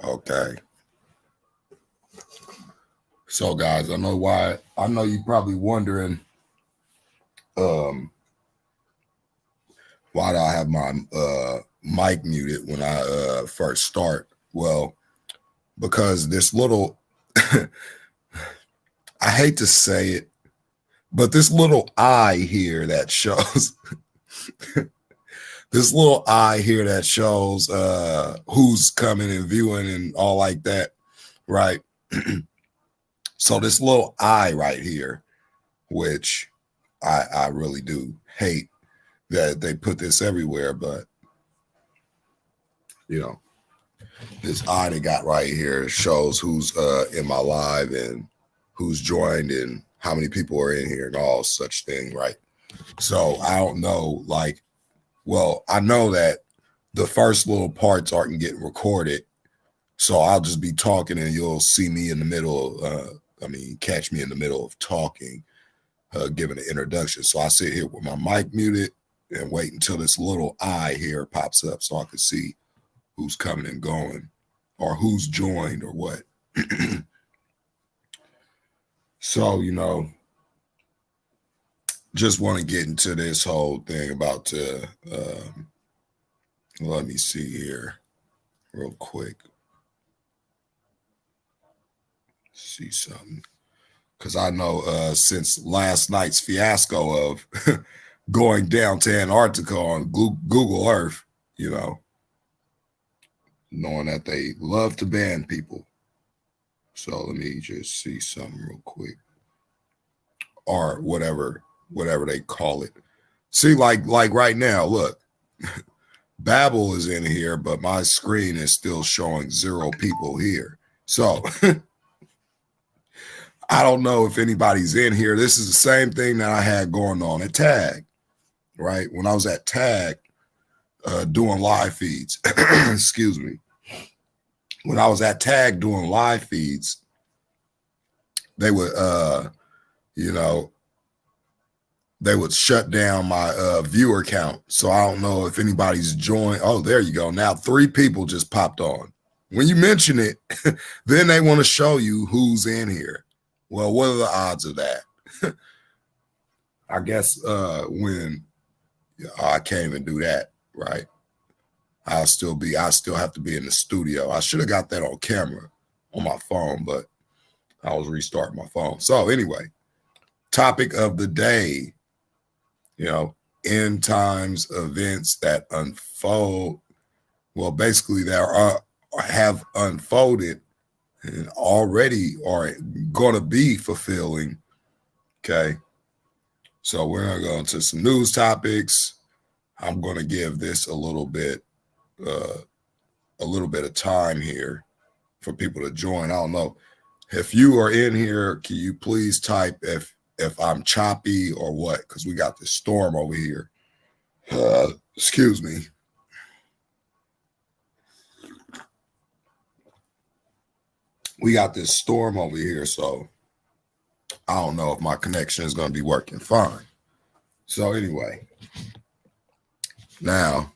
Okay. So guys, I know you probably wondering why do I have my mic muted when I first start? Well, because this little I hate to say it, but this little eye here that shows this little eye here that shows who's coming and viewing and all like that, right? So this little eye right here, which I really do hate that they put this everywhere, but you know, this eye they got right here shows who's in my live and who's joined and how many people are in here and all such thing, right? So I don't know, like, well, I know that the first little parts aren't getting recorded, so I'll just be talking and you'll see me in the middle. Catch me in the middle of talking, giving an introduction. So I sit here with my mic muted and wait until this little eye here pops up so I can see who's coming and going or who's joined or what. So, just want to get into this whole thing about let me see here real quick. See something. Because I know since last night's fiasco of going down to Antarctica on Google Earth, knowing that they love to ban people. So let me just see something real quick. Or whatever they call it. See, like right now, look, Babel is in here, but my screen is still showing 0 people here. So I don't know if anybody's in here. This is the same thing that I had going on at Tag, right? When I was at Tag doing live feeds, excuse me. When I was at Tag doing live feeds, they would, they would shut down my viewer count. So I don't know if anybody's joined. Oh, there you go. Now 3 people just popped on. When you mention it, then they want to show you who's in here. Well, what are the odds of that? I guess when I can't even do that, right? I still have to be in the studio. I should have got that on camera on my phone, but I was restarting my phone. So anyway, topic of the day, end times events that unfold. Well, basically that have unfolded and already are going to be fulfilling. Okay. So we're going to go into some news topics. I'm going to give this a little bit of time here for people to join. I don't know if you are in here. Can you please type if I'm choppy or what? Because we got this storm over here. Excuse me. We got this storm over here, so I don't know if my connection is going to be working fine. So anyway, now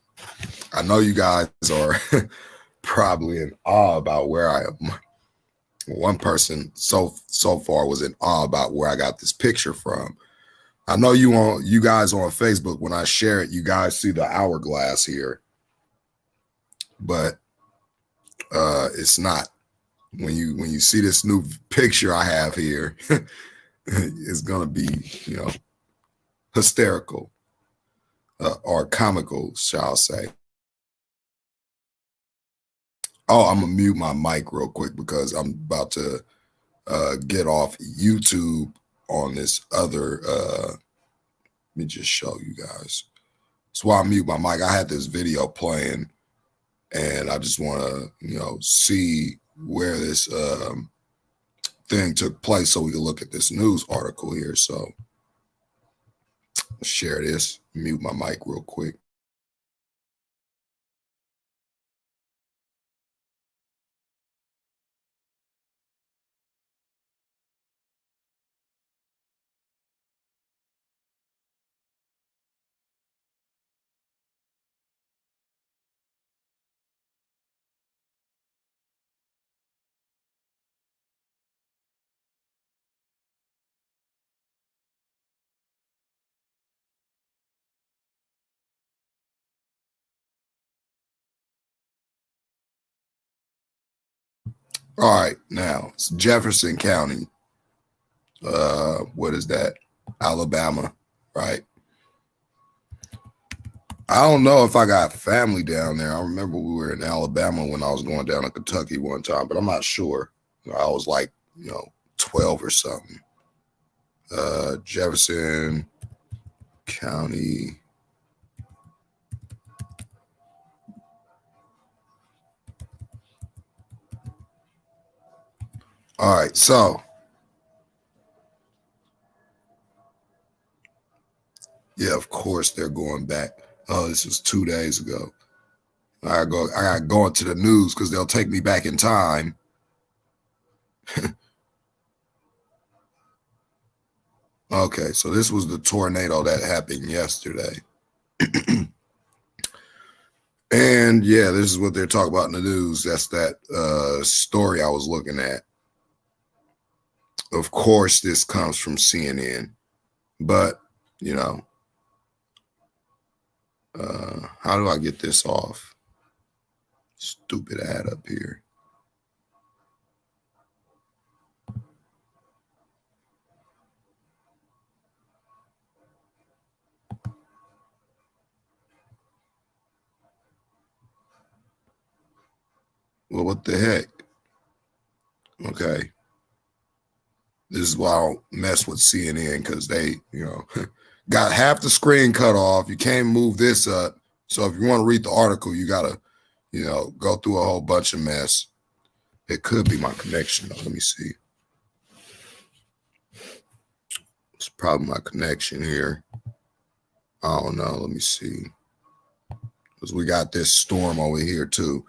I know you guys are probably in awe about where I am. One person so far was in awe about where I got this picture from. I know you guys on Facebook, when I share it, you guys see the hourglass here, but it's not. When you see this new picture I have here, it's gonna be hysterical or comical, shall I say. Oh, I'm gonna mute my mic real quick because I'm about to get off YouTube on this other. Let me just show you guys. That's why I mute my mic. I had this video playing, and I just want to see where this thing took place so we can look at this news article here. So share this. Mute my mic real quick. All right, now it's Jefferson County. What is that? Alabama, right? I don't know if I got family down there. I remember we were in Alabama when I was going down to Kentucky one time, but I'm not sure. I was like, 12 or something. Jefferson County. All right, so yeah, of course they're going back. Oh, this was 2 days ago. I gotta go into the news because they'll take me back in time. Okay, so this was the tornado that happened yesterday. And yeah, this is what they're talking about in the news. That's that story I was looking at. Of course, this comes from CNN, but how do I get this off? Stupid ad up here. Well, what the heck? Okay. This is why I don't mess with CNN because they, got half the screen cut off. You can't move this up. So if you want to read the article, you got to, go through a whole bunch of mess. It could be my connection, though. Let me see. It's probably my connection here. I don't know. Let me see. Because we got this storm over here, too.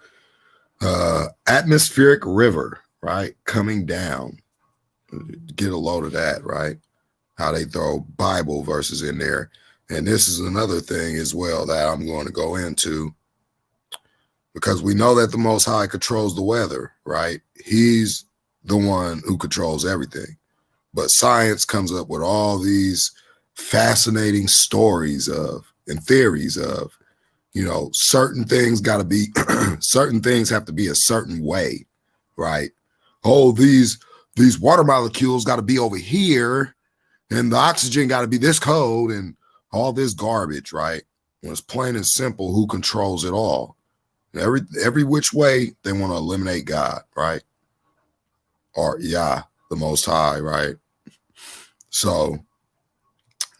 Atmospheric river, right? Coming down. Get a load of that, right? How they throw Bible verses in there. And this is another thing as well that I'm going to go into, because we know that the Most High controls the weather, right? He's the one who controls everything. But science comes up with all these fascinating stories of and theories of, certain things got to be, certain things have to be a certain way, right? Oh, these water molecules got to be over here, and the oxygen got to be this cold, and all this garbage, right? When it's plain and simple, who controls it all? Every which way they want to eliminate God, right? Or Yah, the Most High, right? So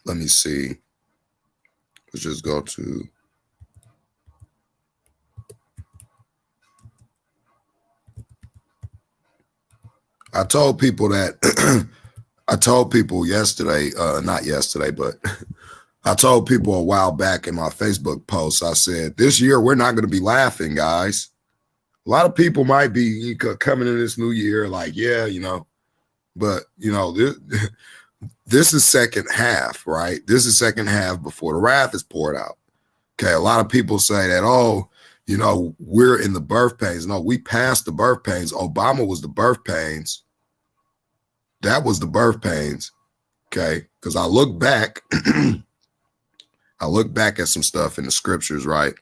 let me see. Let's just go to. I told people that. I told people yesterday, not yesterday, but I told people a while back in my Facebook post, I said, this year we're not going to be laughing, guys. A lot of people might be coming in this new year like, yeah, but, this is second half, right? This is second half before the wrath is poured out. Okay, a lot of people say that, oh, we're in the birth pains. No, we passed the birth pains. Obama was the birth pains. That was the birth pains. Okay, because I look back, at some stuff in the scriptures, right?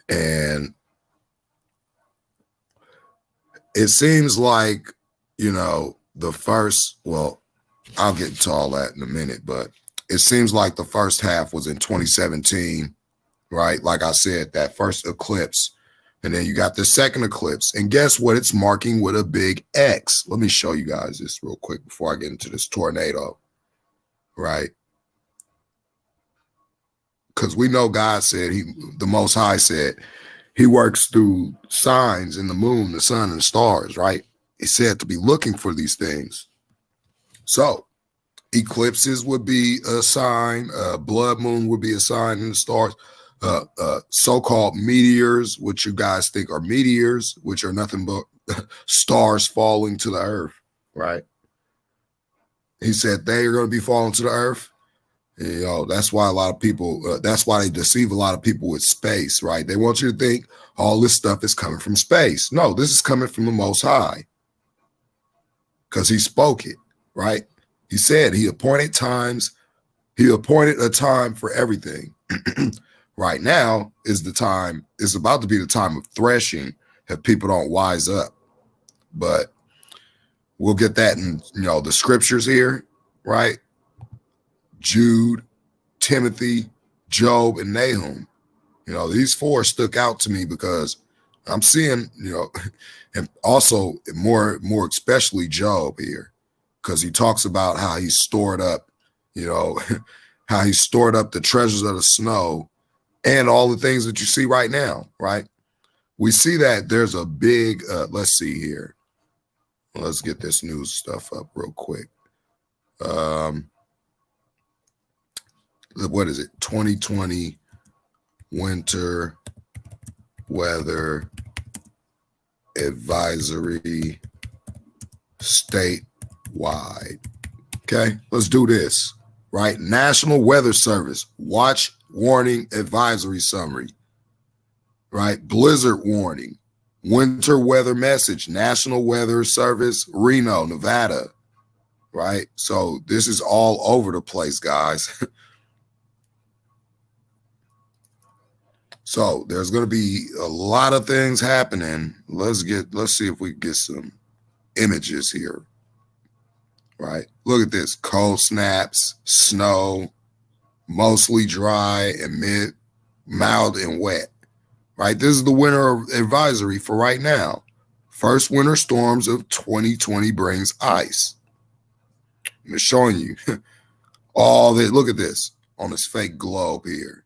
And it seems like, the first, well, I'll get to all that in a minute, but it seems like the first half was in 2017, right? Like I said, that first eclipse. And then you got the second eclipse. And guess what? It's marking with a big X. Let me show you guys this real quick before I get into this tornado, right? Because we know God said, the Most High said, he works through signs in the moon, the sun, and the stars, right? He said to be looking for these things. So eclipses would be a sign, blood moon would be a sign in the stars, so-called meteors, which you guys think are meteors, which are nothing but stars falling to the earth, right? He said they are going to be falling to the earth. That's why a lot of people, that's why they deceive a lot of people with space, right? They want you to think all this stuff is coming from space. No, this is coming from the Most High, because he spoke it, right? He said he appointed a time for everything. Right now is the time, it's about to be the time of threshing if people don't wise up. but we'll get that in, the scriptures here, right? Jude, Timothy, Job, and Nahum. These four stuck out to me because I'm seeing, and also more especially Job here, because he talks about how he stored up, how he stored up the treasures of the snow and all the things that you see right now, right? We see that there's a big, let's see here. Let's get this news stuff up real quick. What is it? 2020 winter weather advisory statewide. Okay, let's do this, right? National Weather Service, watch warning advisory summary, right? Blizzard warning, winter weather message, National Weather Service, Reno, Nevada, right? So this is all over the place, guys. So there's going to be a lot of things happening. Let's see if we can get some images here, right? Look at this: cold snaps, snow, mostly dry and mild and wet, right? This is the winter advisory for right now. First winter storms of 2020 brings ice. I'm showing you all this. Look at this on this fake globe here.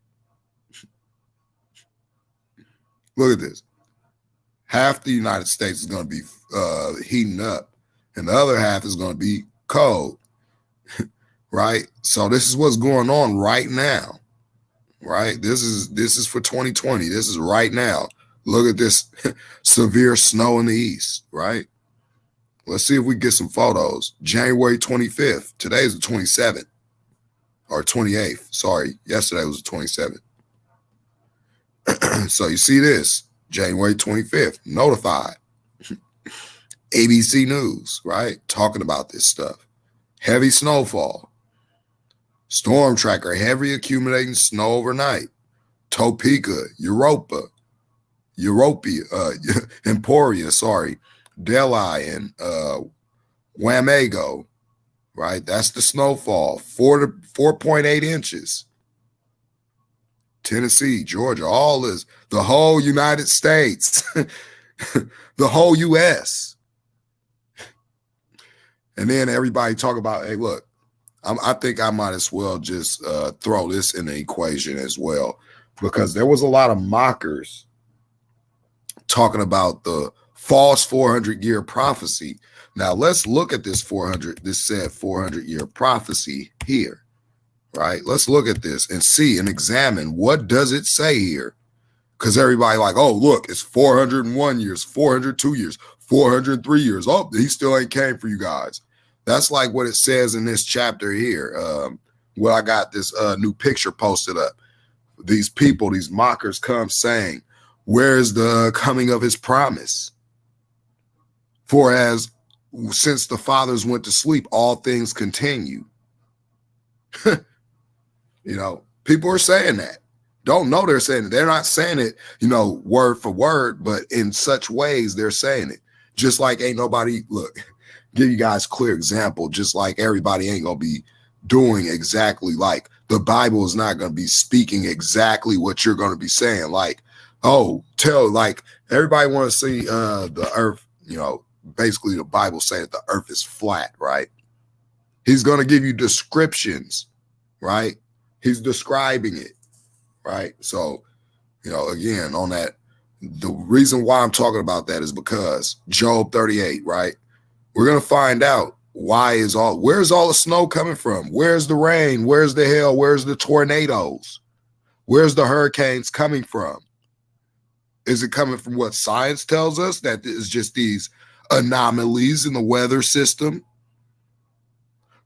Look at this. Half the United States is going to be heating up, and the other half is going to be cold, right? So this is what's going on right now, right? This is for 2020. This is right now. Look at this severe snow in the east, right? Let's see if we get some photos. January 25th. Today is the 27th or 28th. Sorry, yesterday was the 27th. So you see this, January 25th, notified. ABC News, right? Talking about this stuff. Heavy snowfall. Storm tracker, heavy accumulating snow overnight. Topeka, Europia, Emporia, Delhi, and Wamego, right? That's the snowfall, 4.8 inches. Tennessee, Georgia, all this, the whole United States, the whole U.S. And then everybody talk about, hey, look, I think I might as well just throw this in the equation as well, because there was a lot of mockers talking about the false 400-year prophecy. Now let's look at this 400-year prophecy here. Right? Let's look at this and see and examine what does it say here. Because everybody like, oh, look, it's 401 years, 402 years, 403 years. Oh, he still ain't came for you guys. That's like what it says in this chapter here. Well, I got this new picture posted up. These people, these mockers come saying, where is the coming of his promise? For as since the fathers went to sleep, all things continue. People are saying that. Don't know they're saying it. They're not saying it, word for word, but in such ways they're saying it. Just like ain't nobody, look, give you guys a clear example, just like everybody ain't going to be doing exactly like the Bible is not going to be speaking exactly what you're going to be saying. Like, like everybody want to see the earth, basically the Bible saying that the earth is flat, right? He's going to give you descriptions, right? He's describing it, right? So, again, on that, the reason why I'm talking about that is because Job 38, right? We're going to find out where's all the snow coming from? Where's the rain? Where's the hail? Where's the tornadoes? Where's the hurricanes coming from? Is it coming from what science tells us, that it's just these anomalies in the weather system?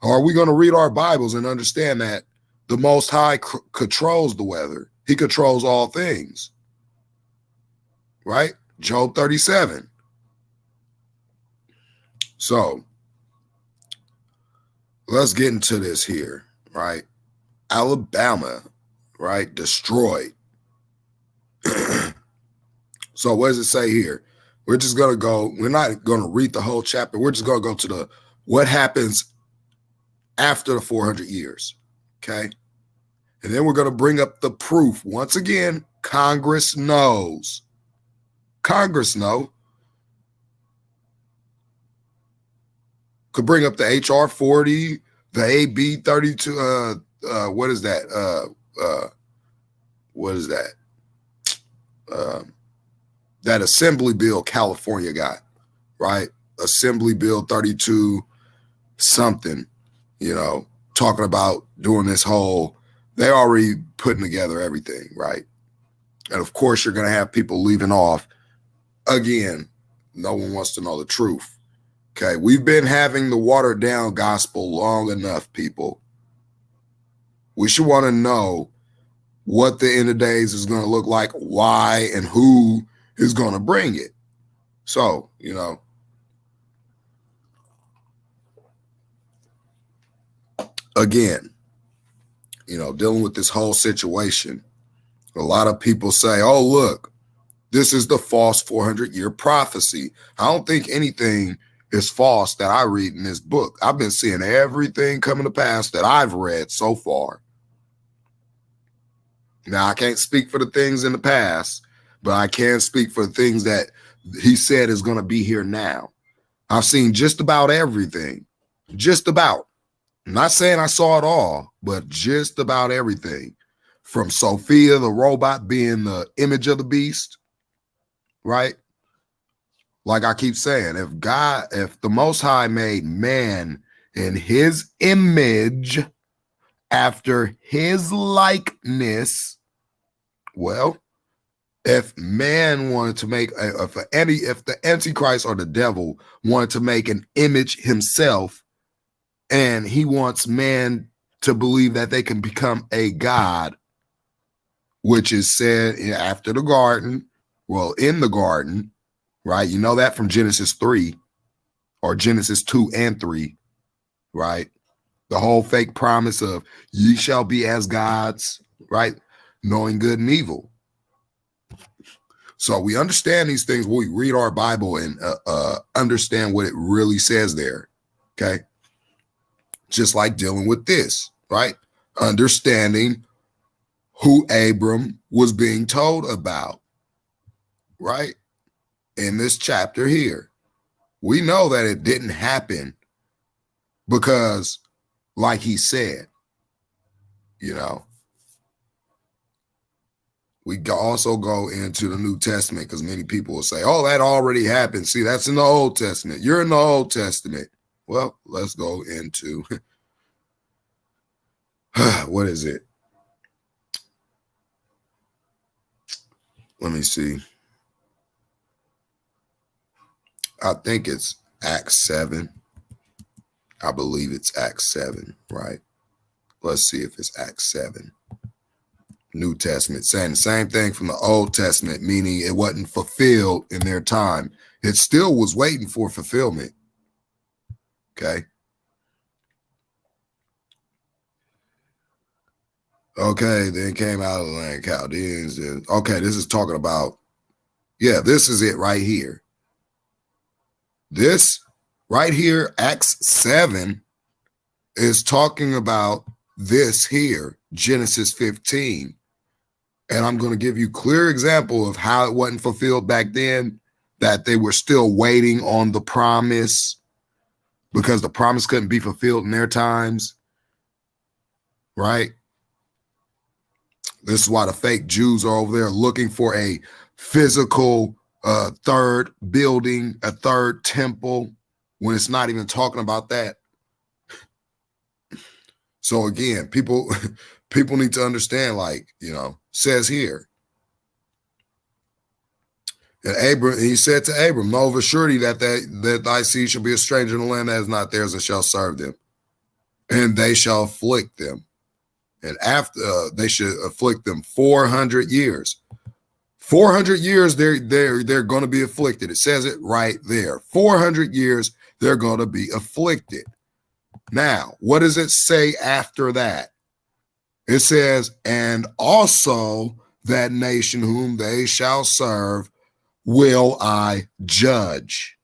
Or are we going to read our Bibles and understand that the Most High controls the weather? He controls all things, right? Job 37. So let's get into this here, right? Alabama, right? Destroyed. So what does it say here? We're just going to go, we're not going to read the whole chapter. We're just going to go to the what happens after the 400 years. Okay. And then we're going to bring up the proof. Once again, Congress knows. Congress know. Could bring up the HR 40, the AB 32. What is that? What is that? That Assembly Bill California got, right? Assembly Bill 32 something, talking about doing this whole, they already putting together everything, right? And of course, you're going to have people leaving off. Again, no one wants to know the truth. Okay, we've been having the watered down gospel long enough, people. We should want to know what the end of days is going to look like, why, and who is going to bring it. So, again, dealing with this whole situation, a lot of people say, oh, look, this is the false 400-year prophecy. I don't think anything is false that I read in this book. I've been seeing everything coming to pass that I've read so far. Now, I can't speak for the things in the past, but I can speak for the things that he said is going to be here now. I've seen just about everything. Just about. I'm not saying I saw it all, but just about everything. From Sophia, the robot, being the image of the beast, right? Like I keep saying, if the Most High made man in his image after his likeness, well, if man wanted to make, if the Antichrist or the devil wanted to make an image himself, and he wants man to believe that they can become a god, which is said after the garden, well, in the garden, right? You know that from Genesis 3 or Genesis 2 and 3, right? The whole fake promise of ye shall be as gods, right? Knowing good and evil. So we understand these things when we read our Bible and understand what it really says there, okay? Just like dealing with this, right? Understanding who Abram was being told about, right? In this chapter here. We know that it didn't happen because, like he said, we also go into the New Testament because many people will say, oh, that already happened. See, that's in the Old Testament. You're in the Old Testament. Well, let's go into, what is it? Let me see. I think it's Acts 7. I believe it's Acts 7, right? Let's see if it's Acts 7. New Testament, saying the same thing from the Old Testament, meaning it wasn't fulfilled in their time. It still was waiting for fulfillment. Okay. Okay, then came out of the land Chaldeans. And, okay, this is talking about, this is it right here. This right here, Acts 7, is talking about this here, Genesis 15. And I'm going to give you a clear example of how it wasn't fulfilled back then, that they were still waiting on the promise because the promise couldn't be fulfilled in their times, right? This is why the fake Jews are over there looking for a physical third building, a third temple, when it's not even talking about that. So again, people need to understand, says here. And he said to Abram, know of a surety that thy seed shall be a stranger in the land that is not theirs, and shall serve them. And they shall afflict them. And after they should afflict them 400 years. 400 years, they're going to be afflicted. It says it right there. 400 years, they're going to be afflicted. Now, what does it say after that? It says, and also that nation whom they shall serve will I judge.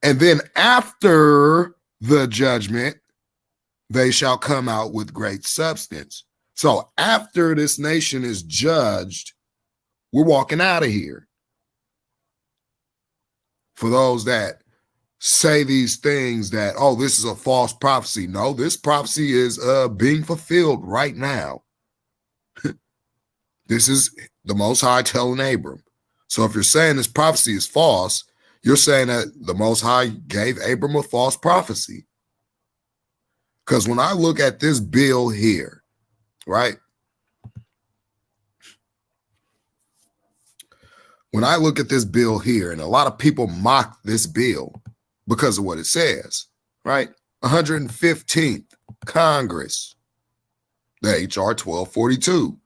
And then after the judgment, they shall come out with great substance. So after this nation is judged, we're walking out of here. For those that say these things that, oh, this is a false prophecy. No, this prophecy is being fulfilled right now. This is the Most High telling Abram. So if you're saying this prophecy is false, you're saying that the Most High gave Abram a false prophecy. Because when I look at this bill here, right? When I look at this bill here, and a lot of people mock this bill because of what it says, right? 115th Congress, the HR 1242.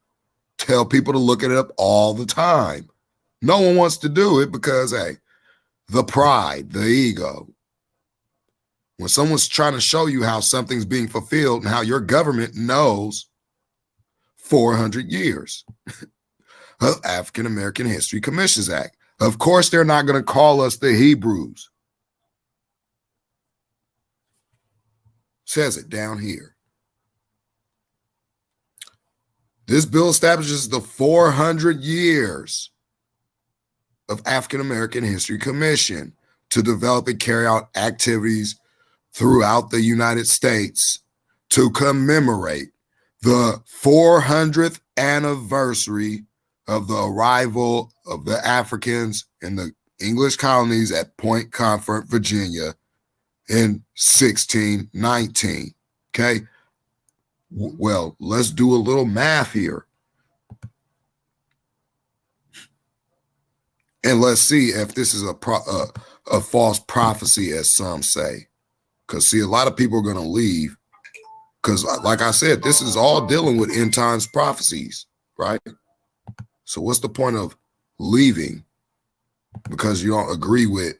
Tell people to look it up all the time. No one wants to do it because, hey, the pride, the ego. When someone's trying to show you how something's being fulfilled and how your government knows 400 years of African American History Commissions Act. Of course, they're not going to call us the Hebrews. Says it down here. This bill establishes the 400 years of African American History Commission to develop and carry out activities throughout the United States to commemorate the 400th anniversary of the arrival of the Africans in the English colonies at Point Comfort, Virginia in 1619. Okay. Well, let's do a little math here. And let's see if this is a false prophecy, as some say. Because, see, a lot of people are going to leave. Because, like I said, this is all dealing with end times prophecies, right? So what's the point of leaving because you don't agree with,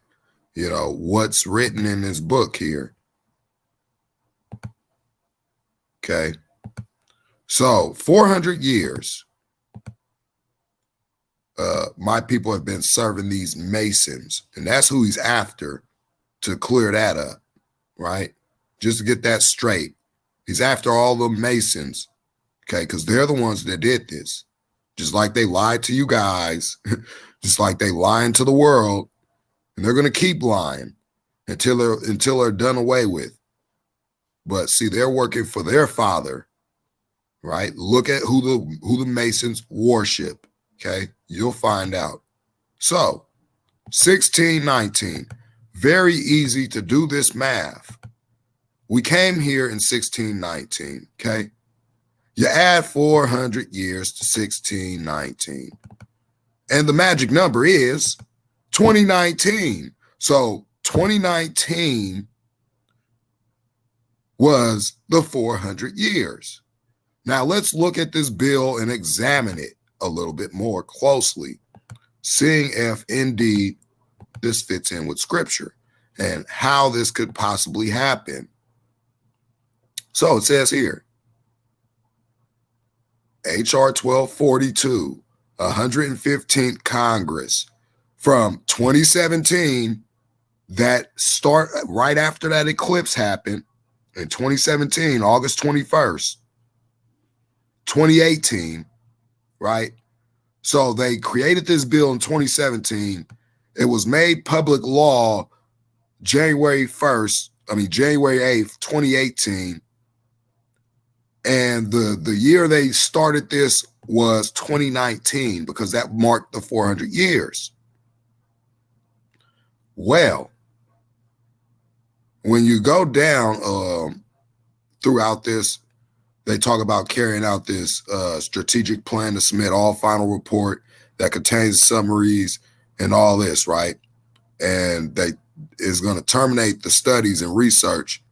what's written in this book here? Okay. So 400 years, my people have been serving these Masons, and that's who he's after to clear that up, right? Just to get that straight. He's after all the Masons, okay, because they're the ones that did this. Just like they lied to you guys, just like they lying to the world, and they're going to keep lying until they're done away with. But see, they're working for their father, right? Look at who the Masons worship, okay? You'll find out. So, 1619, very easy to do this math. We came here in 1619, okay? You add 400 years to 1619. And the magic number is 2019. So 2019 was the 400 years. Now let's look at this bill and examine it a little bit more closely, seeing if indeed this fits in with scripture and how this could possibly happen. So it says here, HR 1242, 115th Congress from 2017, that start right after that eclipse happened in 2017, August 21st, 2018, right? So they created this bill in 2017. It was made public law January 8th, 2018. And the year they started this was 2019 because that marked the 400 years. Well, when you go down throughout this, they talk about carrying out this strategic plan to submit all final report that contains summaries and all this, right? And they is going to terminate the studies and research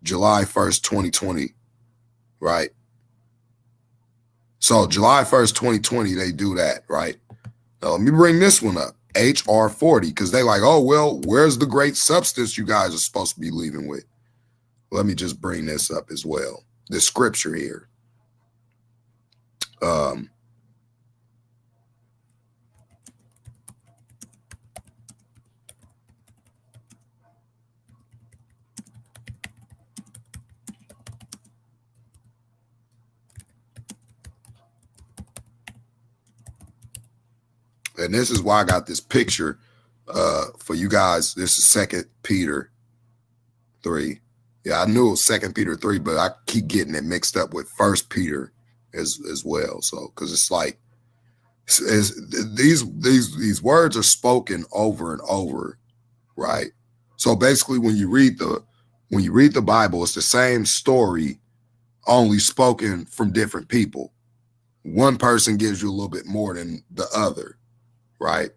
July 1st, 2020. Right. So July 1st, 2020, they do that, right? Now, let me bring this one up, HR 40, because they like, oh, well, where's the great substance you guys are supposed to be leaving with? Let me just bring this up as well. The scripture here. And this is why I got this picture for you guys. This is 2 Peter 3. Yeah, I knew it was 2 Peter 3, but I keep getting it mixed up with 1 Peter as well. So because it's like these words are spoken over and over, right? So basically, when you read the Bible, it's the same story, only spoken from different people. One person gives you a little bit more than the other, right?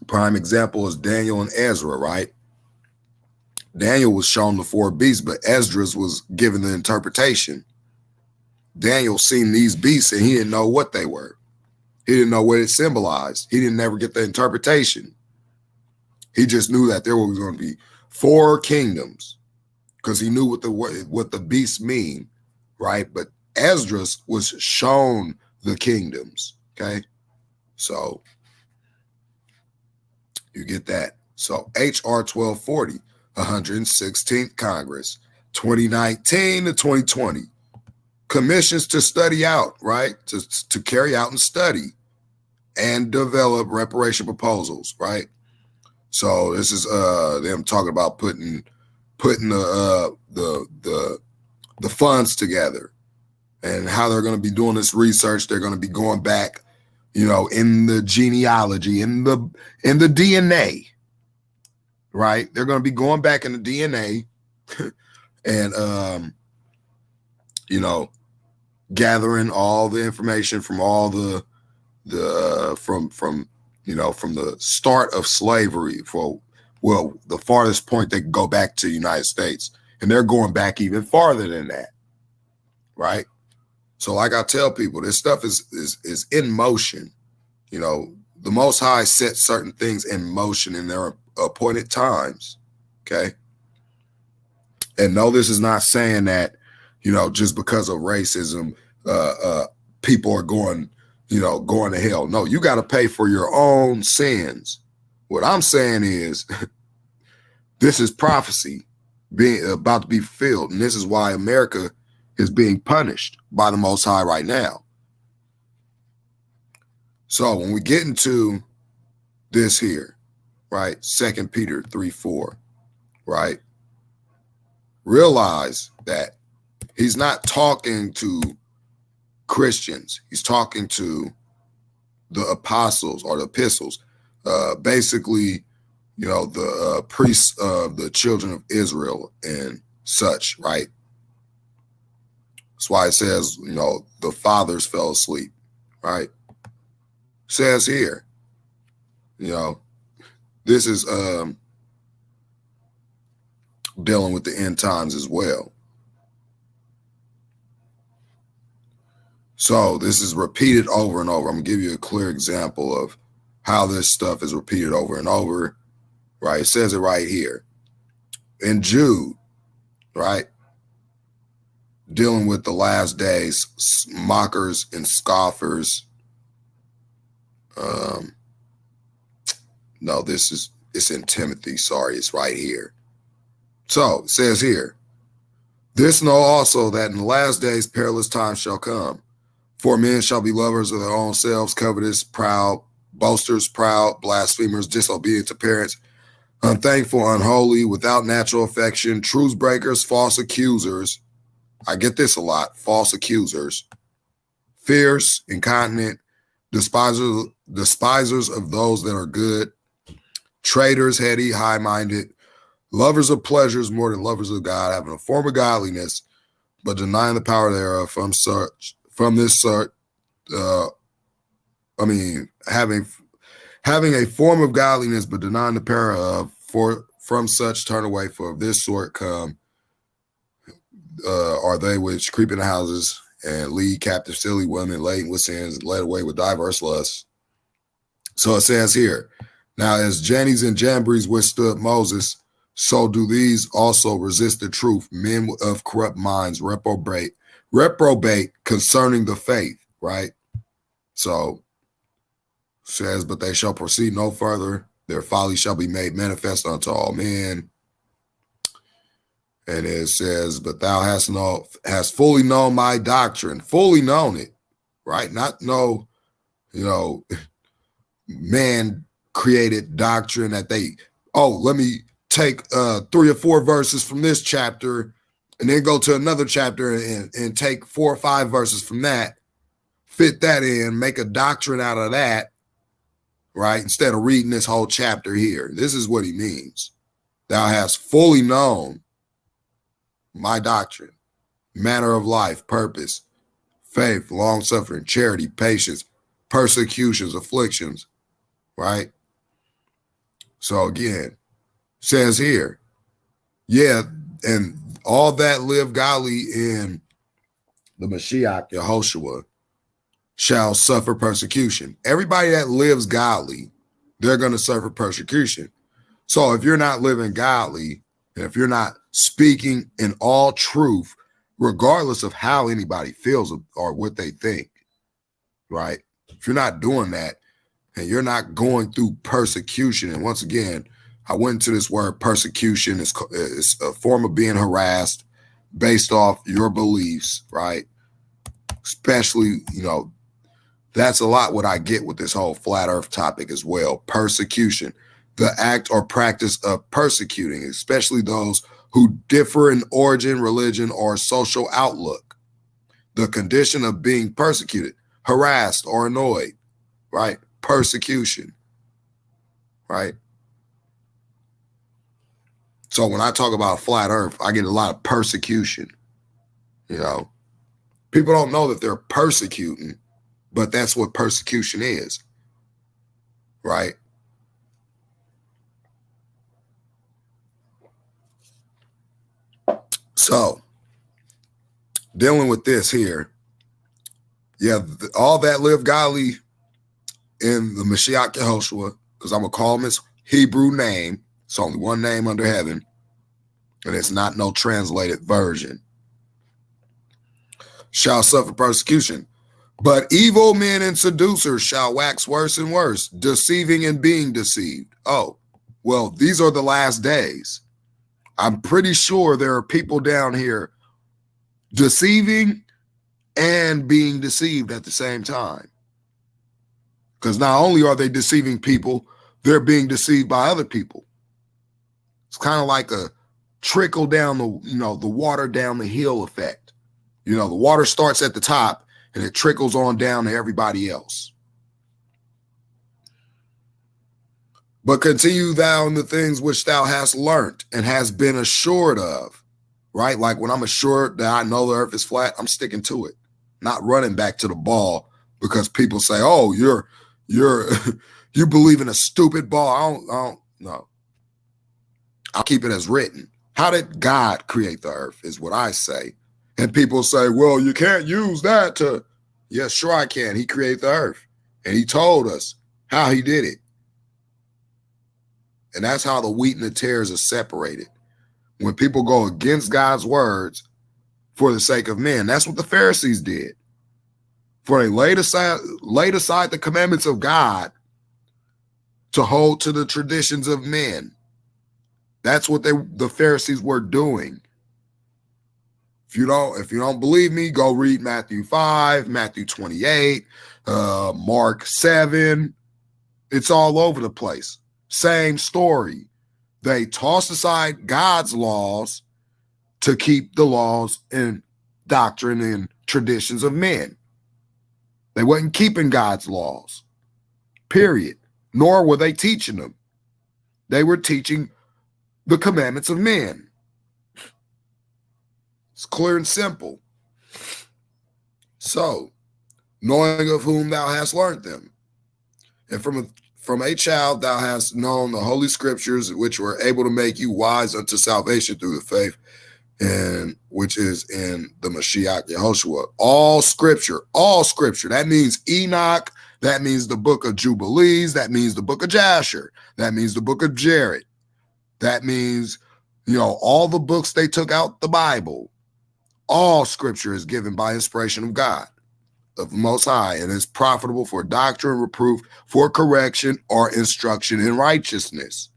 Prime example is Daniel and Ezra, right? Daniel was shown the 4 beasts, but Esdras was given the interpretation. Daniel seen these beasts and he didn't know what they were. He didn't know what it symbolized. He didn't ever get the interpretation. He just knew that there was going to be 4 kingdoms because he knew what the beasts mean, right? But Esdras was shown the kingdoms, okay? So you get that. So HR 1240, 116th Congress, 2019 to 2020. Commissions to study out, right? To carry out and study and develop reparation proposals, right? So this is them talking about putting the funds together and how they're going to be doing this research. They're going to be going back, in the genealogy, in the DNA, right? They're going to be going back in the DNA and gathering all the information from all the from the start of slavery the farthest point they can go back to the United States, and they're going back even farther than that, right? So like I tell people, this stuff is in motion. The Most High set certain things in motion in their appointed times, okay? And no, this is not saying that just because of racism people are going to hell. No, you got to pay for your own sins. What I'm saying is this is prophecy being about to be fulfilled. And this is why America is being punished by the Most High right now. So when we get into this here, right, 2 Peter 3:4, right, realize that he's not talking to Christians. He's talking to the apostles or the epistles, basically, the priests of the children of Israel and such, right? That's why it says, the fathers fell asleep, right? It says here, this is dealing with the end times as well. So this is repeated over and over. I'm going to give you a clear example of how this stuff is repeated over and over, right? It says it right here. In Jude, right? Dealing with the last days, mockers and scoffers. No, it's in Timothy. Sorry, it's right here. So it says here, this know also that in the last days perilous times shall come. For men shall be lovers of their own selves, covetous, proud, boasters, proud, blasphemers, disobedient to parents, unthankful, unholy, without natural affection, truce breakers, false accusers. I get this a lot. False accusers, fierce, incontinent, despisers of those that are good, traitors, heady, high-minded, lovers of pleasures more than lovers of God, having a form of godliness, but denying the power thereof. Having a form of godliness, but denying the power of, from such turn away, for of this sort come are they which creep into houses and lead captive silly women laden with sins and led away with diverse lusts. So it says here, now as Jannes and Jambres withstood Moses, so do these also resist the truth. Men of corrupt minds reprobate concerning the faith, right? So says, but they shall proceed no further. Their folly shall be made manifest unto all men. And it says, but thou hast fully known my doctrine, fully known it, right? Not know, man created doctrine that let me take 3 or 4 verses from this chapter and then go to another chapter and take 4 or 5 verses from that, fit that in, make a doctrine out of that, right? Instead of reading this whole chapter here. This is what he means. Thou hast fully known my doctrine, manner of life, purpose, faith, long-suffering, charity, patience, persecutions, afflictions, right? So again, says here, yeah, and all that live godly in the Mashiach, Yehoshua, shall suffer persecution. Everybody that lives godly, they're going to suffer persecution. So if you're not living godly, and if you're not speaking in all truth, regardless of how anybody feels or what they think, right? If you're not doing that and you're not going through persecution, and once again, I went into this word persecution is a form of being harassed based off your beliefs, right? Especially, that's a lot what I get with this whole flat earth topic as well. Persecution, the act or practice of persecuting, especially those who differ in origin, religion, or social outlook. The condition of being persecuted, harassed, or annoyed, right? Persecution, right? So when I talk about flat earth, I get a lot of persecution. People don't know that they're persecuting, but that's what persecution is, right? So dealing with this here, all that live godly in the Mashiach Yehoshua, because I'm going to call him his Hebrew name. It's only one name under heaven, and it's not no translated version. Shall suffer persecution. But evil men and seducers shall wax worse and worse, deceiving and being deceived. Oh, well, these are the last days. I'm pretty sure there are people down here deceiving and being deceived at the same time. Because not only are they deceiving people, they're being deceived by other people. It's kind of like a trickle down the water down the hill effect. The water starts at the top and it trickles on down to everybody else. But continue thou in the things which thou hast learnt and hast been assured of, right? Like when I'm assured that I know the earth is flat, I'm sticking to it, not running back to the ball because people say, oh, you believe in a stupid ball. I don't know. I'll keep it as written. How did God create the earth is what I say. And people say, well, you can't use that to, yeah, sure I can. He created the earth and he told us how he did it. And that's how the wheat and the tares are separated. When people go against God's words for the sake of men, that's what the Pharisees did. For they laid aside the commandments of God to hold to the traditions of men. That's what the Pharisees were doing. If you don't believe me, go read Matthew 5, Matthew 28, Mark 7. It's all over the place. Same story. They tossed aside God's laws to keep the laws and doctrine and traditions of men. They wasn't keeping God's laws, period. Nor were they teaching them. They were teaching the commandments of men. It's clear and simple. So, knowing of whom thou hast learned them, and from a child thou hast known the holy scriptures, which were able to make you wise unto salvation through the faith, and which is in the Mashiach Yehoshua. All scripture. That means Enoch. That means the book of Jubilees. That means the book of Jasher. That means the book of Jared. That means, all the books they took out the Bible. All scripture is given by inspiration of God, of the Most High, and is profitable for doctrine, reproof, for correction, or instruction in righteousness.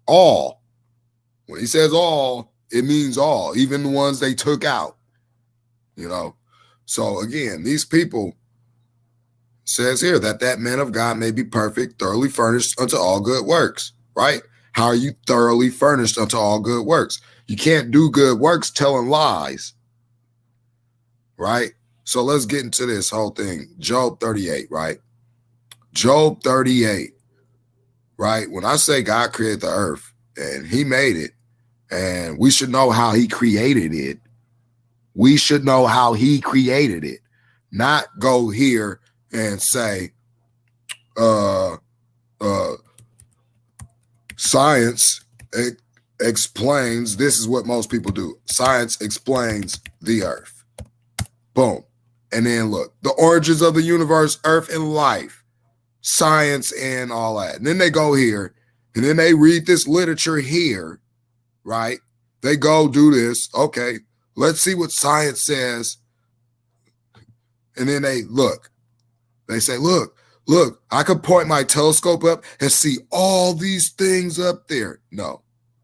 All. When he says all, it means all, even the ones they took out, you know. So again, these people, says here that man of God may be perfect, thoroughly furnished unto all good works, right? How are you thoroughly furnished unto all good works? You can't do good works telling lies, right? So let's get into this whole thing. Job 38, right? Job 38, right? When I say God created the earth and he made it, and we should know how he created it. We should know how he created it, not go here and say, science explains, this is what most people do. Science explains the earth. Boom. And then look, the origins of the universe, earth and life, science and all that. And then they go here and then they read this literature here, right? They go do this. Okay, let's see what science says. And then they look. They say, look, I could point my telescope up and see all these things up there. No,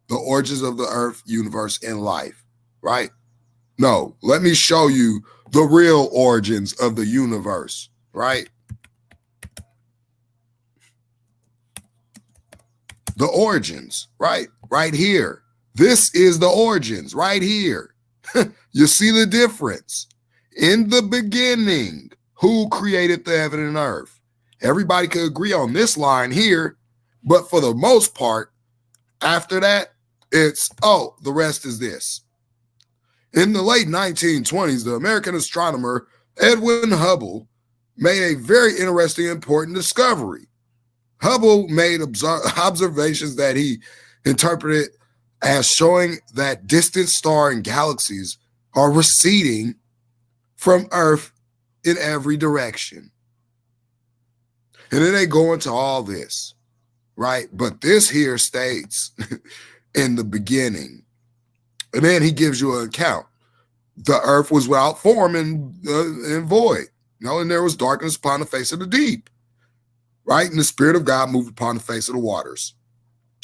the origins of the earth, universe, and life, right? No, let me show you the real origins of the universe, right? The origins, right? Right here. This is the origins right here. You see the difference? In the beginning, who created the heaven and earth? Everybody could agree on this line here, but for the most part, after that, it's, oh, the rest is this. In the late 1920s, the American astronomer Edwin Hubble made a very interesting, important discovery. Hubble made observations that he interpreted as showing that distant stars and galaxies are receding from Earth in every direction. And then they go into all this, right? But this here states in the beginning. And then he gives you an account. The earth was without form and void, you know, and there was darkness upon the face of the deep, right? And the Spirit of God moved upon the face of the waters.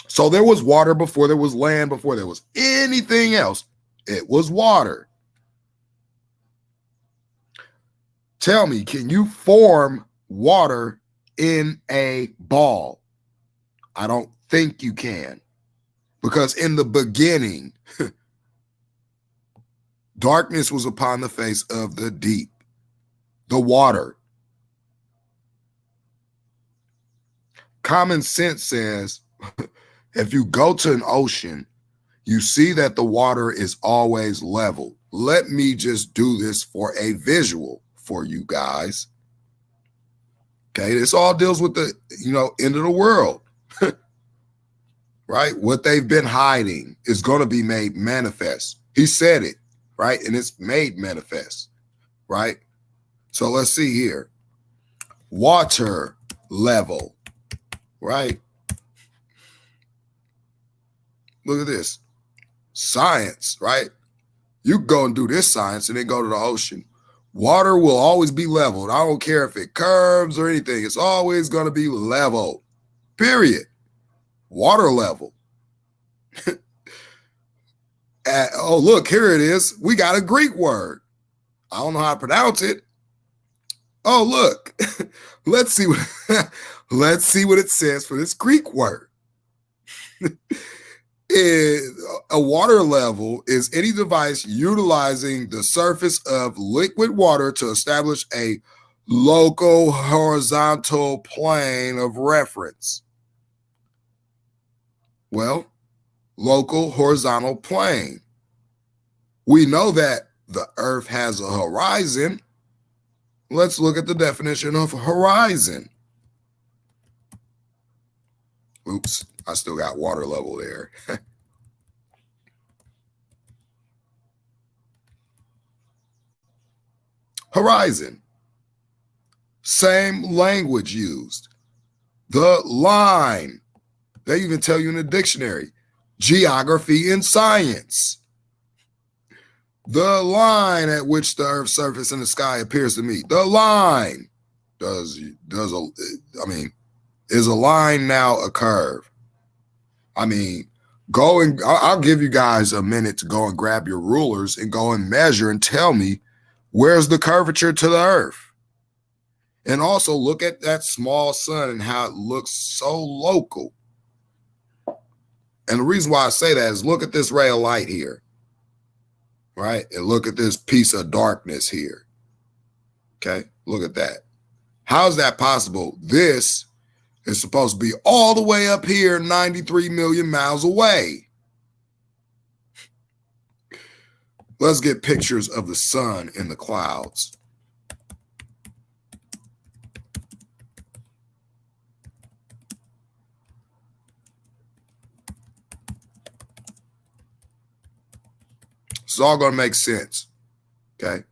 So there was water before there was land, before there was anything else. It was water. Tell me, can you form water in a ball? I don't think you can. Because in the beginning, darkness was upon the face of the deep, the water. Common sense says, if you go to an ocean, you see that the water is always level. Let me just do this for a visual for you guys. Okay, this all deals with the, end of the world. Right? What they've been hiding is going to be made manifest. He said it, right? And it's made manifest, right? So let's see here. Water level, right? Look at this. Science, right? You go and do this science and then go to the ocean. Water will always be leveled. I don't care if it curves or anything. It's always going to be leveled, period. Water level. Oh, look, here it is. We got a Greek word. I don't know how to pronounce it. Oh, look. Let's see what it says for this Greek word. A water level is any device utilizing the surface of liquid water to establish a local horizontal plane of reference. Well, local horizontal plane. We know that the earth has a horizon. Let's look at the definition of horizon. Oops, I still got water level there. Horizon. Same language used. The line. They even tell you in the dictionary. Geography and science. The line at which the earth's surface and the sky appears to meet. The line. Is a line now a curve? I mean, Go and I'll give you guys a minute to go and grab your rulers and go and measure and tell me where's the curvature to the earth. And also look at that small sun and how it looks so local. And the reason why I say that is look at this ray of light here, right? And look at this piece of darkness here. Okay, look at that. How is that possible? This is supposed to be all the way up here, 93 million miles away. Let's get pictures of the sun in the clouds. It's all going to make sense, okay?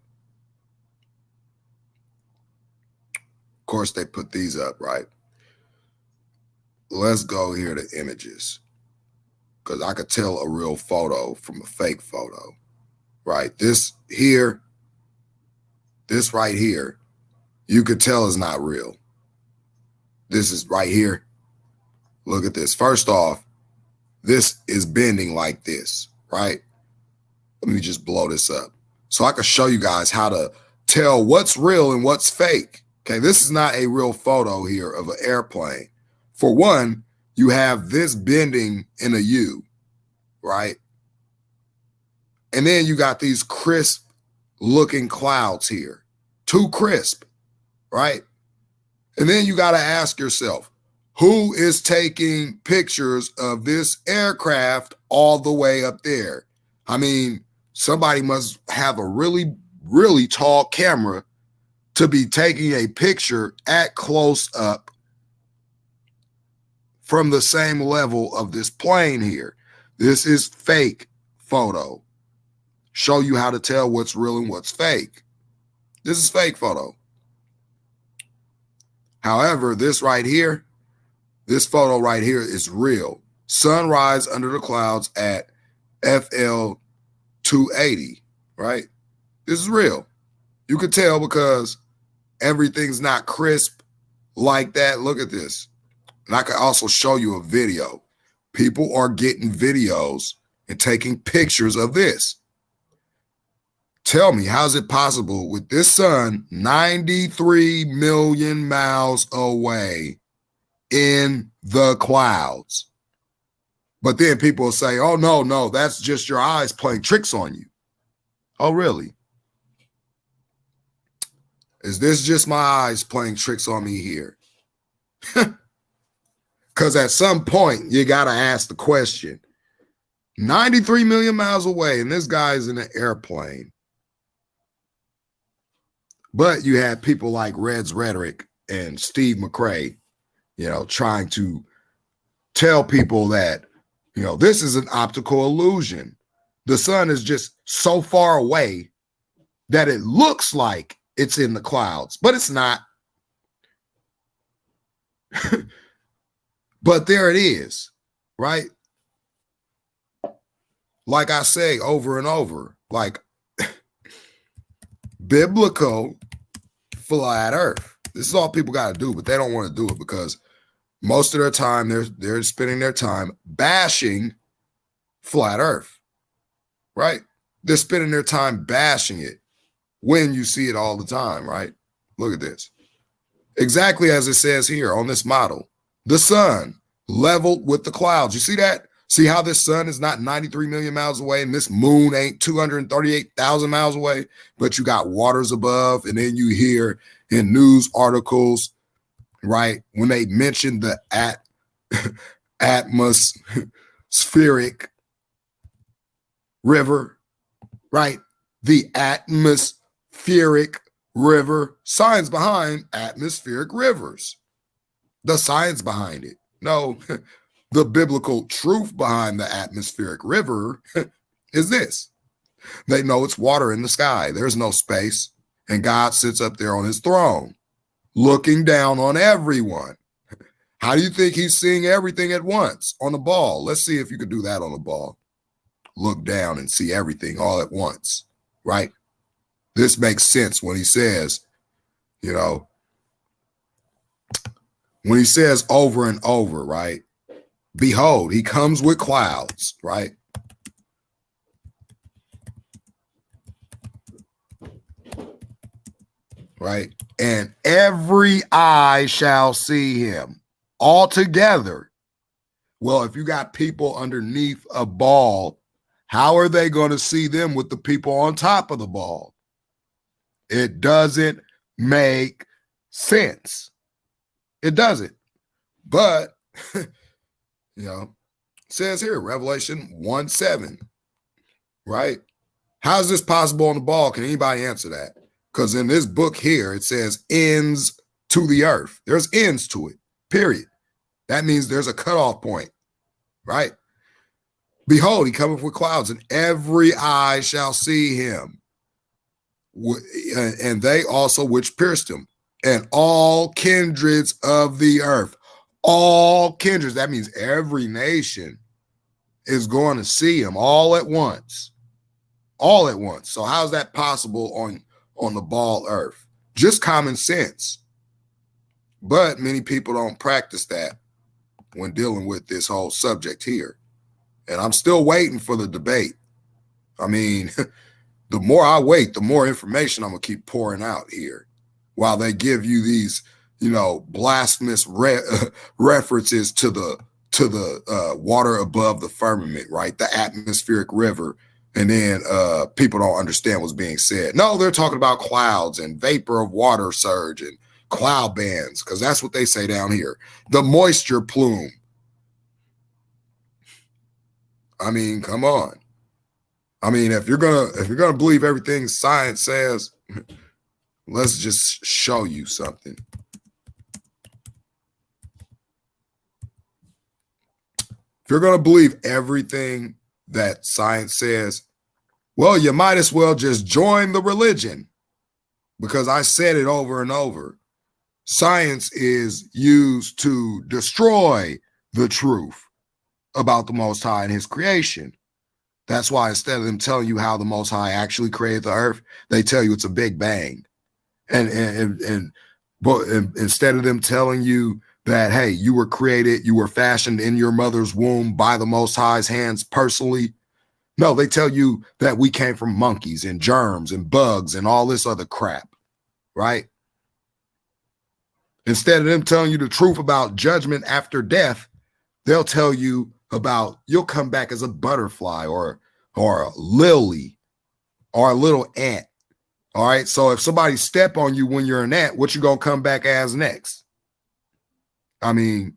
Of course, they put these up, right? Let's go here to images because I could tell a real photo from a fake photo, right? This here, this right here, you could tell is not real. This is right here. Look at this. First off, this is bending like this, right? Let me just blow this up so I can show you guys how to tell what's real and what's fake. Okay, this is not a real photo here of an airplane. For one, you have this bending in a U, right? And then you got these crisp looking clouds here, too crisp, right? And then you got to ask yourself, who is taking pictures of this aircraft all the way up there? I mean, somebody must have a really, really tall camera to be taking a picture at close up from the same level of this plane here. This is fake photo. Show you how to tell what's real and what's fake. This is fake photo. However, this right here, this photo right here is real. Sunrise under the clouds at FL 280, right? This is real. You could tell because everything's not crisp like that. Look at this. And I could also show you a video. People are getting videos and taking pictures of this. Tell me, how is it possible with this sun 93 million miles away in the clouds? But then people will say, oh, no, that's just your eyes playing tricks on you. Oh, really? Is this just my eyes playing tricks on me here? Because at some point, you got to ask the question. 93 million miles away, and this guy's in an airplane. But you had people like Red's Rhetoric and Steve McRae, trying to tell people that, this is an optical illusion. The sun is just so far away that it looks like it's in the clouds, but it's not. But there it is, right? Like I say over and over, like biblical flat earth. This is all people got to do, but they don't want to do it because most of their time they're spending their time bashing flat earth, right? They're spending their time bashing it when you see it all the time, right? Look at this. Exactly as it says here on this model. The sun leveled with the clouds. You see that? See how this sun is not 93 million miles away and this moon ain't 238,000 miles away, but you got waters above. And then you hear in news articles, right, when they mention the atmospheric river, right? The atmospheric river, science behind atmospheric rivers. The science behind it. No, the biblical truth behind the atmospheric river is this. They know it's water in the sky. There's no space. And God sits up there on his throne, looking down on everyone. How do you think he's seeing everything at once on the ball? Let's see if you could do that on the ball. Look down and see everything all at once, right? This makes sense when he says, when he says over and over, right? Behold, he comes with clouds, right? Right. And every eye shall see him all together. Well, if you got people underneath a ball, how are they going to see them with the people on top of the ball? It doesn't make sense. It doesn't. But, it says here, Revelation 1:7, right? How is this possible on the ball? Can anybody answer that? Because in this book here, it says ends to the earth. There's ends to it, period. That means there's a cutoff point, right? Behold, he cometh with clouds, and every eye shall see him, and they also which pierced him, and all kindreds of the earth. All kindreds, that means every nation is going to see him all at once. All at once. So how's that possible on the ball earth? Just common sense. But many people don't practice that when dealing with this whole subject here. And I'm still waiting for the debate. I mean, the more I wait, the more information I'm going to keep pouring out here while they give you these, blasphemous references to the water above the firmament, right? The atmospheric river. And then people don't understand what's being said. No, they're talking about clouds and vapor of water surge and cloud bands, because that's what they say down here. The moisture plume. I mean, come on. I mean, if you're gonna believe everything science says, let's just show you something. If you're gonna believe everything that science says, well, you might as well just join the religion, because I said it over and over. Science is used to destroy the truth about the Most High and his creation. That's why instead of them telling you how the Most High actually created the earth, they tell you it's a big bang. But instead of them telling you that, hey, you were created, you were fashioned in your mother's womb by the Most High's hands personally, no, they tell you that we came from monkeys and germs and bugs and all this other crap, right? Instead of them telling you the truth about judgment after death, they'll tell you about you'll come back as a butterfly or a lily or a little ant. All right. So if somebody step on you when you're an ant, what you gonna come back as next? I mean,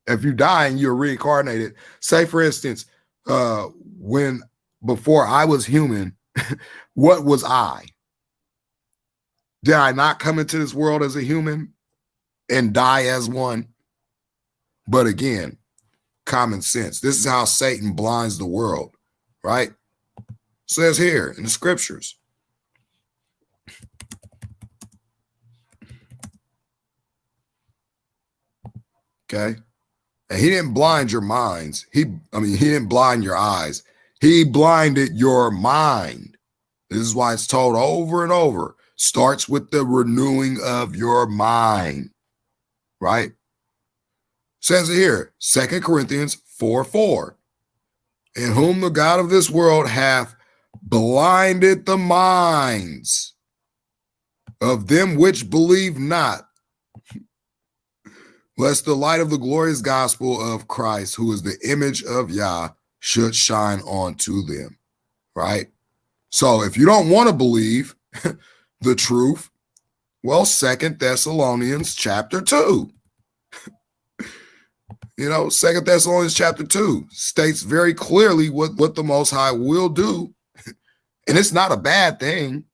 if you die and you're reincarnated, say for instance, before I was human, what was I? Did I not come into this world as a human and die as one? But again, common sense. This is how Satan blinds the world, right? Says here in the scriptures. Okay. And he didn't blind your minds. He didn't blind your eyes. He blinded your mind. This is why it's told over and over. Starts with the renewing of your mind, right? Says it here, 2 Corinthians 4:4. In whom the God of this world hath blinded the minds of them which believe not, lest the light of the glorious gospel of Christ, who is the image of Yah, should shine on to them, right? So if you don't want to believe the truth, well, 2 Thessalonians chapter 2. 2 Thessalonians chapter 2 states very clearly what the Most High will do. And it's not a bad thing.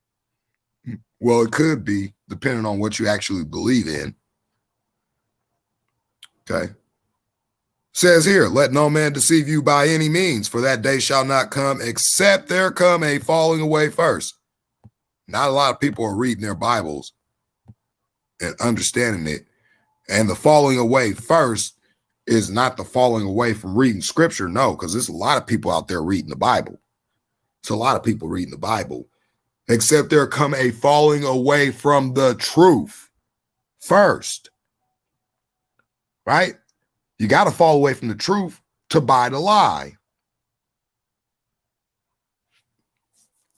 Well, it could be, depending on what you actually believe in. Okay. Says here, let no man deceive you by any means, for that day shall not come except there come a falling away first. Not a lot of people are reading their Bibles and understanding it. And the falling away first is not the falling away from reading scripture. No, because there's a lot of people out there reading the Bible. It's a lot of people reading the Bible. Except there come a falling away from the truth first. Right? You got to fall away from the truth to buy the lie.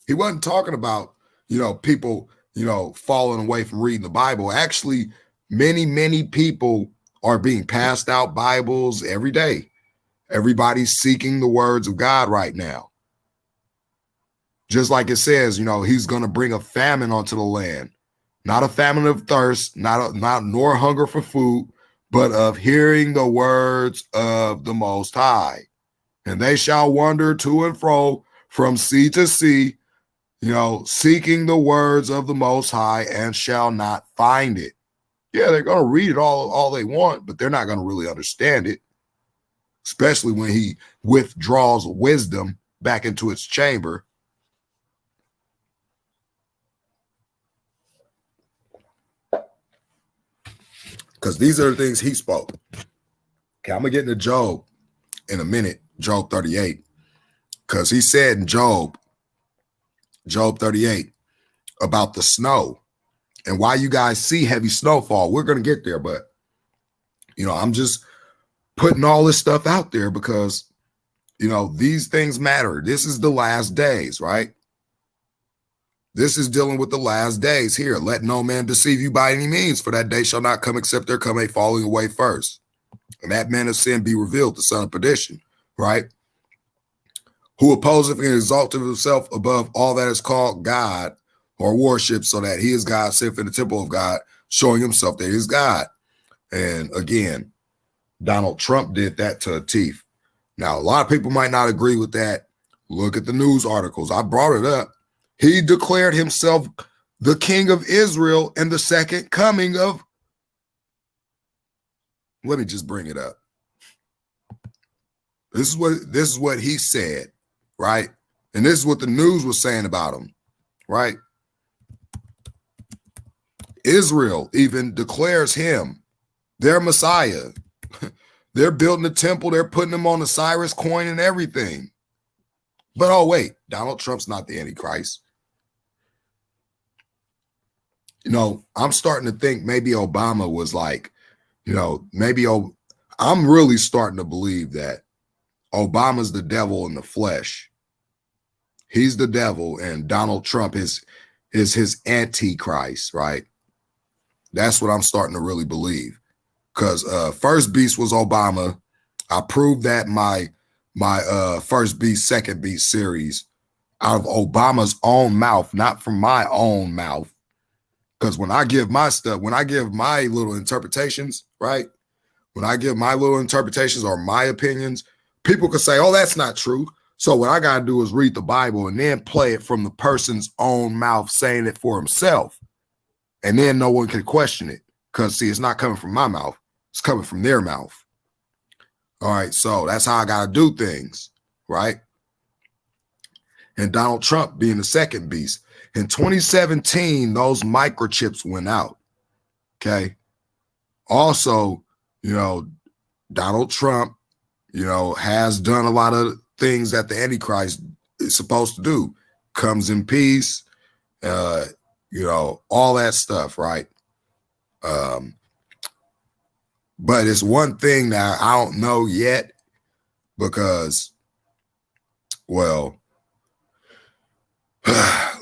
He wasn't talking about, people, falling away from reading the Bible. Actually, many people are being passed out Bibles every day. Everybody's seeking the words of God right now. Just like it says, he's going to bring a famine onto the land. Not a famine of thirst, not nor hunger for food, but of hearing the words of the Most High. And they shall wander to and fro from sea to sea, seeking the words of the Most High, and shall not find it. Yeah, they're going to read it all they want, but they're not going to really understand it, especially when he withdraws wisdom back into its chamber. Because these are the things he spoke. Okay, I'm going to get into Job in a minute, Job 38. Because he said in Job 38, about the snow and why you guys see heavy snowfall. We're going to get there, but, I'm just putting all this stuff out there because, these things matter. This is the last days, right? This is dealing with the last days here. Let no man deceive you by any means, for that day shall not come except there come a falling away first. And that man of sin be revealed, the son of perdition, right? Who opposeth and exalteth himself above all that is called God or worship, so that he is God, sitting in the temple of God, showing himself that he is God. And again, Donald Trump did that to a teeth. Now, a lot of people might not agree with that. Look at the news articles. I brought it up. He declared himself the king of Israel and the second coming of. Let me just bring it up. This is what he said, right? And this is what the news was saying about him, right? Israel even declares him their Messiah. They're building a temple. They're putting him on the Cyrus coin and everything. But oh, wait, Donald Trump's not the Antichrist. I'm starting to think maybe Obama was like, I'm really starting to believe that Obama's the devil in the flesh. He's the devil, and Donald Trump is his antichrist, right? That's what I'm starting to really believe. Because first beast was Obama. I proved that my first beast, second beast series out of Obama's own mouth, not from my own mouth. Because when I give my stuff, when I give my little interpretations, right? When I give my little interpretations or my opinions, people could say, oh, that's not true. So what I got to do is read the Bible and then play it from the person's own mouth, saying it for himself. And then no one can question it. Because, see, it's not coming from my mouth. It's coming from their mouth. All right, so that's how I got to do things, right? And Donald Trump being the second beast. In 2017, those microchips went out, okay? Also, Donald Trump, has done a lot of things that the Antichrist is supposed to do. Comes in peace, all that stuff, right? But it's one thing that I don't know yet because, well,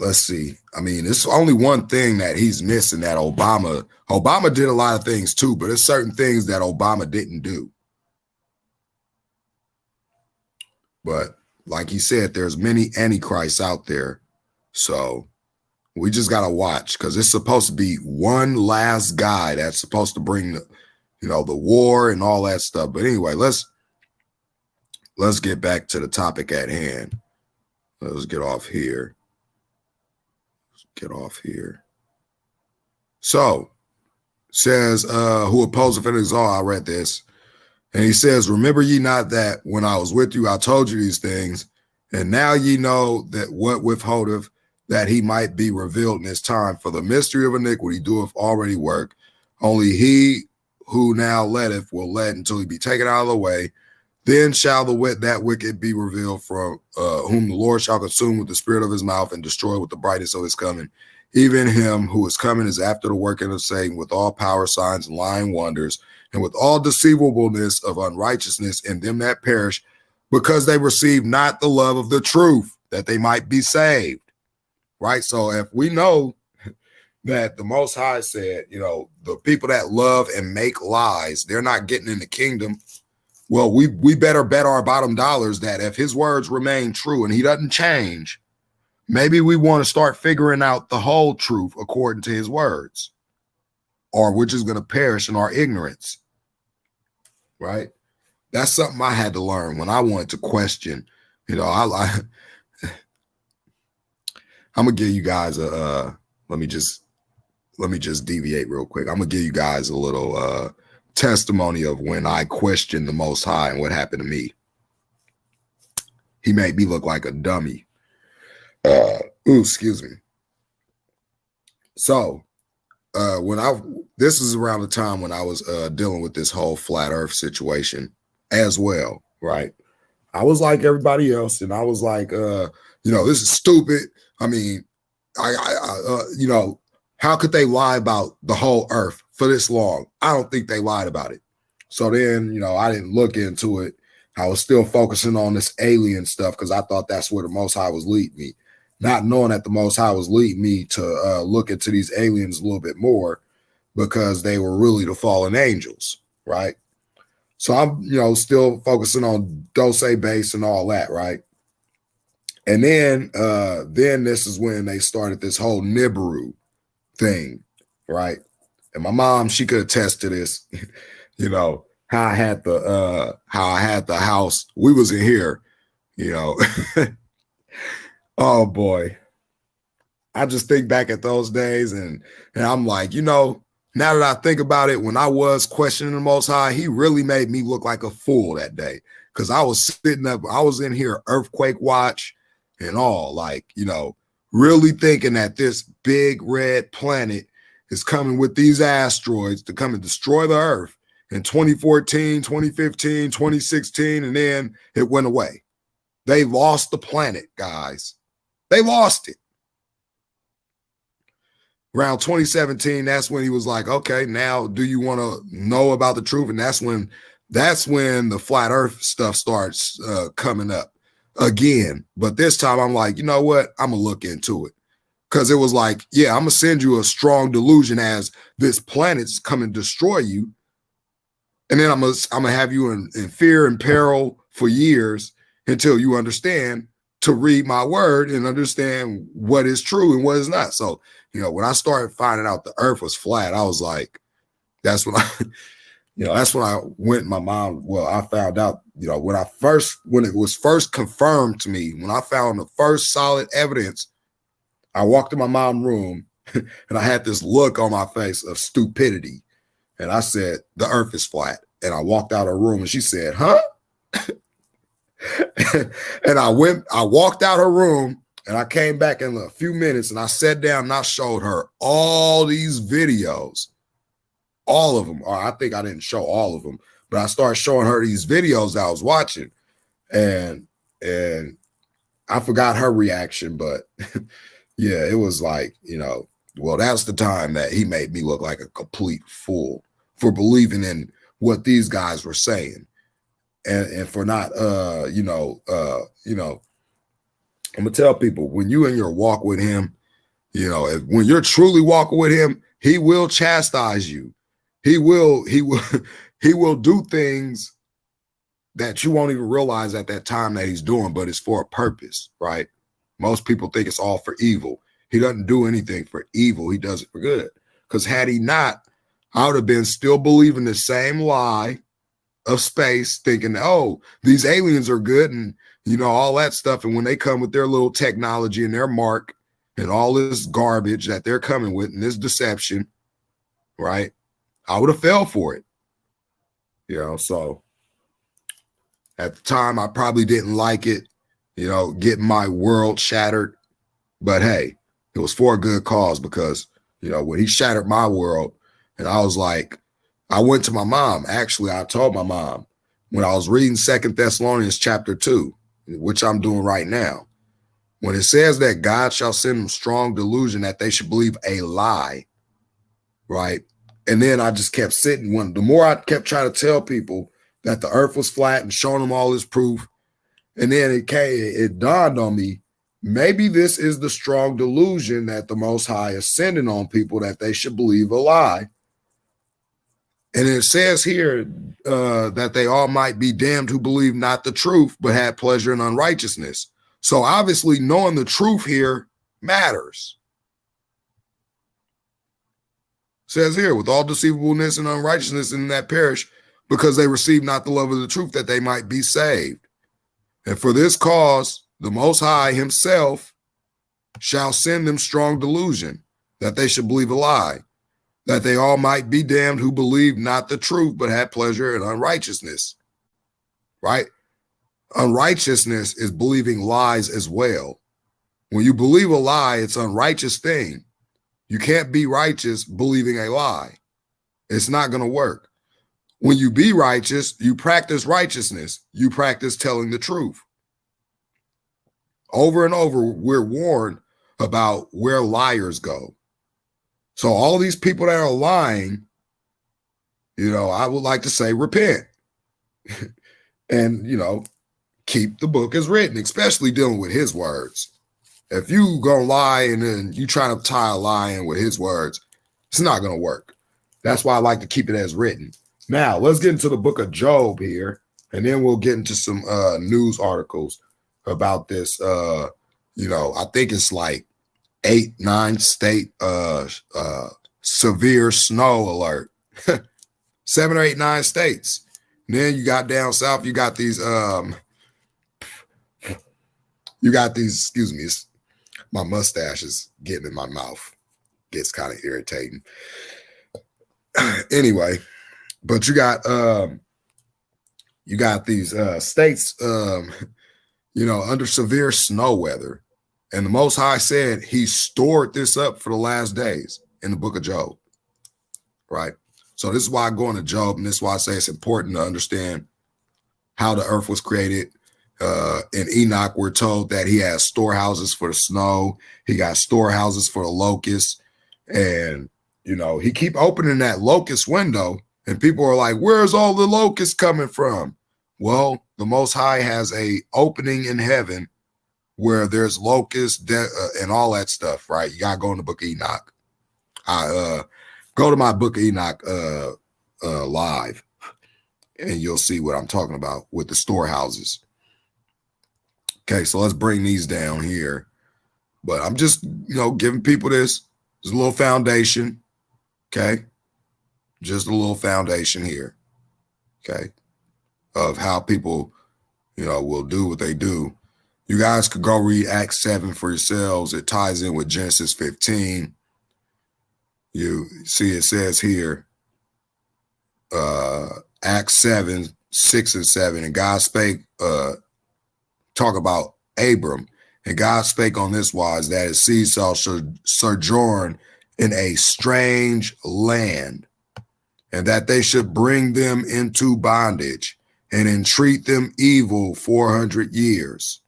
let's see. I mean, it's only one thing that he's missing that Obama did a lot of things too, but there's certain things that Obama didn't do. But like he said, there's many antichrists out there. So we just got to watch because it's supposed to be one last guy that's supposed to bring the war and all that stuff. But anyway, let's get back to the topic at hand. Let's get off here. So says, who opposeth and exalt, I read this. And he says, remember ye not that when I was with you, I told you these things, and now ye know that what withholdeth that he might be revealed in his time, for the mystery of iniquity doeth already work. Only he who now letteth will let until he be taken out of the way. Then shall that wicked be revealed, from whom the Lord shall consume with the spirit of his mouth and destroy with the brightness of his coming. Even him who is coming is after the working of Satan with all power, signs, and lying wonders, and with all deceivableness of unrighteousness in them that perish, because they receive not the love of the truth, that they might be saved. Right? So if we know that the Most High said, the people that love and make lies, they're not getting in the kingdom. Well, we better bet our bottom dollars that if his words remain true and he doesn't change, maybe we want to start figuring out the whole truth according to his words, or we're just going to perish in our ignorance. Right? That's something I had to learn when I wanted to question. I'm gonna give you guys let me just deviate real quick. I'm gonna give you guys a little testimony of when I questioned the Most High and what happened to me. He made me look like a dummy. Excuse me. So this is around the time when I was dealing with this whole flat earth situation as well, right? I was like everybody else, and I was like, this is stupid. I mean, how could they lie about the whole earth for this long? I don't think they lied about it. So then, I didn't look into it. I was still focusing on this alien stuff because I thought that's where the Most High was leading me, not knowing that the Most High was leading me to look into these aliens a little bit more because they were really the fallen angels, right? So I'm, still focusing on Dose base and all that, right? And then this is when they started this whole Nibiru thing, right? And my mom, she could attest to this, how I had the house. We was in here, oh boy. I just think back at those days and I'm like, now that I think about it, when I was questioning the Most High, he really made me look like a fool that day. Because I was sitting up, I was in here earthquake watch and all, like, really thinking that this big red planet is coming with these asteroids to come and destroy the earth in 2014, 2015, 2016, and then it went away. They lost the planet, guys. They lost it. Around 2017, that's when he was like, okay, now do you want to know about the truth? And that's when the flat earth stuff starts coming up again. But this time I'm like, you know what? I'm going to look into it. Because it was like, yeah, I'm going to send you a strong delusion as this planet's come and destroy you. And then I'm going to have you in fear and peril for years until you understand to read my word and understand what is true and what is not. So, when I started finding out the earth was flat, I was like, that's when I went, my mom, well, I found out, when it was first confirmed to me, when I found the first solid evidence, I walked in my mom's room and I had this look on my face of stupidity. And I said, the earth is flat. And I walked out of her room and she said, huh? And I walked out her room and I came back in a few minutes and I sat down and I showed her all these videos, all of them. Or I think I didn't show all of them, but I started showing her these videos that I was watching and I forgot her reaction, but yeah, it was like, well, that's the time that he made me look like a complete fool for believing in what these guys were saying. And for not, I'm gonna tell people when you in your walk with him, when you're truly walking with him, he will chastise you. He will do things that you won't even realize at that time that he's doing, but it's for a purpose, right? Most people think it's all for evil. He doesn't do anything for evil. He does it for good. Because had he not, I would have been still believing the same lie of space, thinking, oh, these aliens are good and, all that stuff. And when they come with their little technology and their mark and all this garbage that they're coming with and this deception, right? I would have fell for it. So at the time, I probably didn't like it, getting my world shattered. But hey, it was for a good cause because, when he shattered my world and I was like, I went to my mom. Actually, I told my mom when I was reading 2 Thessalonians chapter 2, which I'm doing right now. when it says that God shall send them strong delusion that they should believe a lie, right? And then I just kept sitting. When the more I kept trying to tell people that the earth was flat and showing them all this proof, and then it dawned on me, maybe this is the strong delusion that the Most High is sending on people, that they should believe a lie. And it says here that they all might be damned who believe not the truth, but had pleasure in unrighteousness. So obviously knowing the truth here matters. It says here, with all deceivableness and unrighteousness in that perish, because they receive not the love of the truth, that they might be saved. And for this cause, the Most High himself shall send them strong delusion, that they should believe a lie, that they all might be damned who believe not the truth, but had pleasure in unrighteousness. Right? Unrighteousness is believing lies as well. When you believe a lie, it's an unrighteous thing. You can't be righteous believing a lie. It's not going to work. When you be righteous, you practice righteousness. You practice telling the truth. Over and over, we're warned about where liars go. So all these people that are lying, I would like to say repent. And, keep the book as written, especially dealing with his words. If you gonna lie and then you try to tie a lie in with his words, it's not gonna work. That's why I like to keep it as written. Now, let's get into the book of Job here, and then we'll get into some news articles about this. I think it's like 8-9 state severe snow alert. 7 or 8, 9 states. And then you got down south, you got these, excuse me, my mustache is getting in my mouth. Gets kind of irritating. Anyway, but you got these states, under severe snow weather. And the Most High said he stored this up for the last days in the book of Job, right? So this is why I go into Job, and this is why I say it's important to understand how the earth was created. In Enoch, we're told that he has storehouses for the snow. He got storehouses for the locusts. And, he keep opening that locust window, and people are like, where's all the locusts coming from? Well, the Most High has a opening in heaven where there's locusts and all that stuff, right? You got to go in the book of Enoch. Go to my book of Enoch live, and you'll see what I'm talking about with the storehouses. Okay, so let's bring these down here. But I'm just, giving people this little foundation. Okay, just a little foundation here. Okay, of how people, will do what they do. You guys could go read Acts 7 for yourselves. It ties in with Genesis 15. You see, it says here, Acts 7, 6 and 7, and God spake, talk about Abram, and God spake on this wise, that his seed shall sojourn in a strange land, and that they should bring them into bondage and entreat them evil 400 years.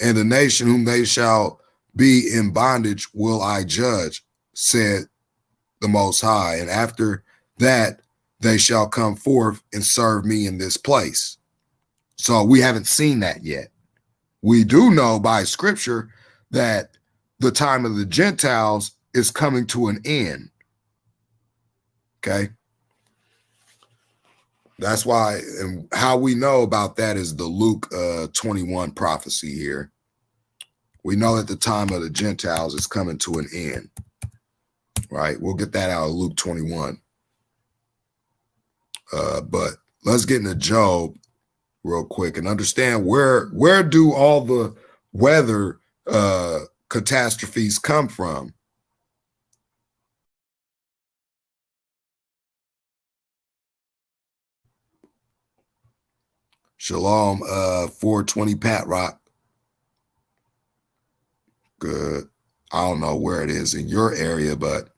And the nation whom they shall be in bondage will I judge, said the Most High, and after that they shall come forth and serve me in this place. So we haven't seen that yet. We do know by scripture that the time of the Gentiles is coming to an end. Okay. That's why, and how we know about that is the Luke 21 prophecy here. We know that the time of the Gentiles is coming to an end. Right? We'll get that out of Luke 21. But let's get into Job real quick and understand where do all the weather catastrophes come from? Shalom, 420 Pat Rock. Good. I don't know where it is in your area, but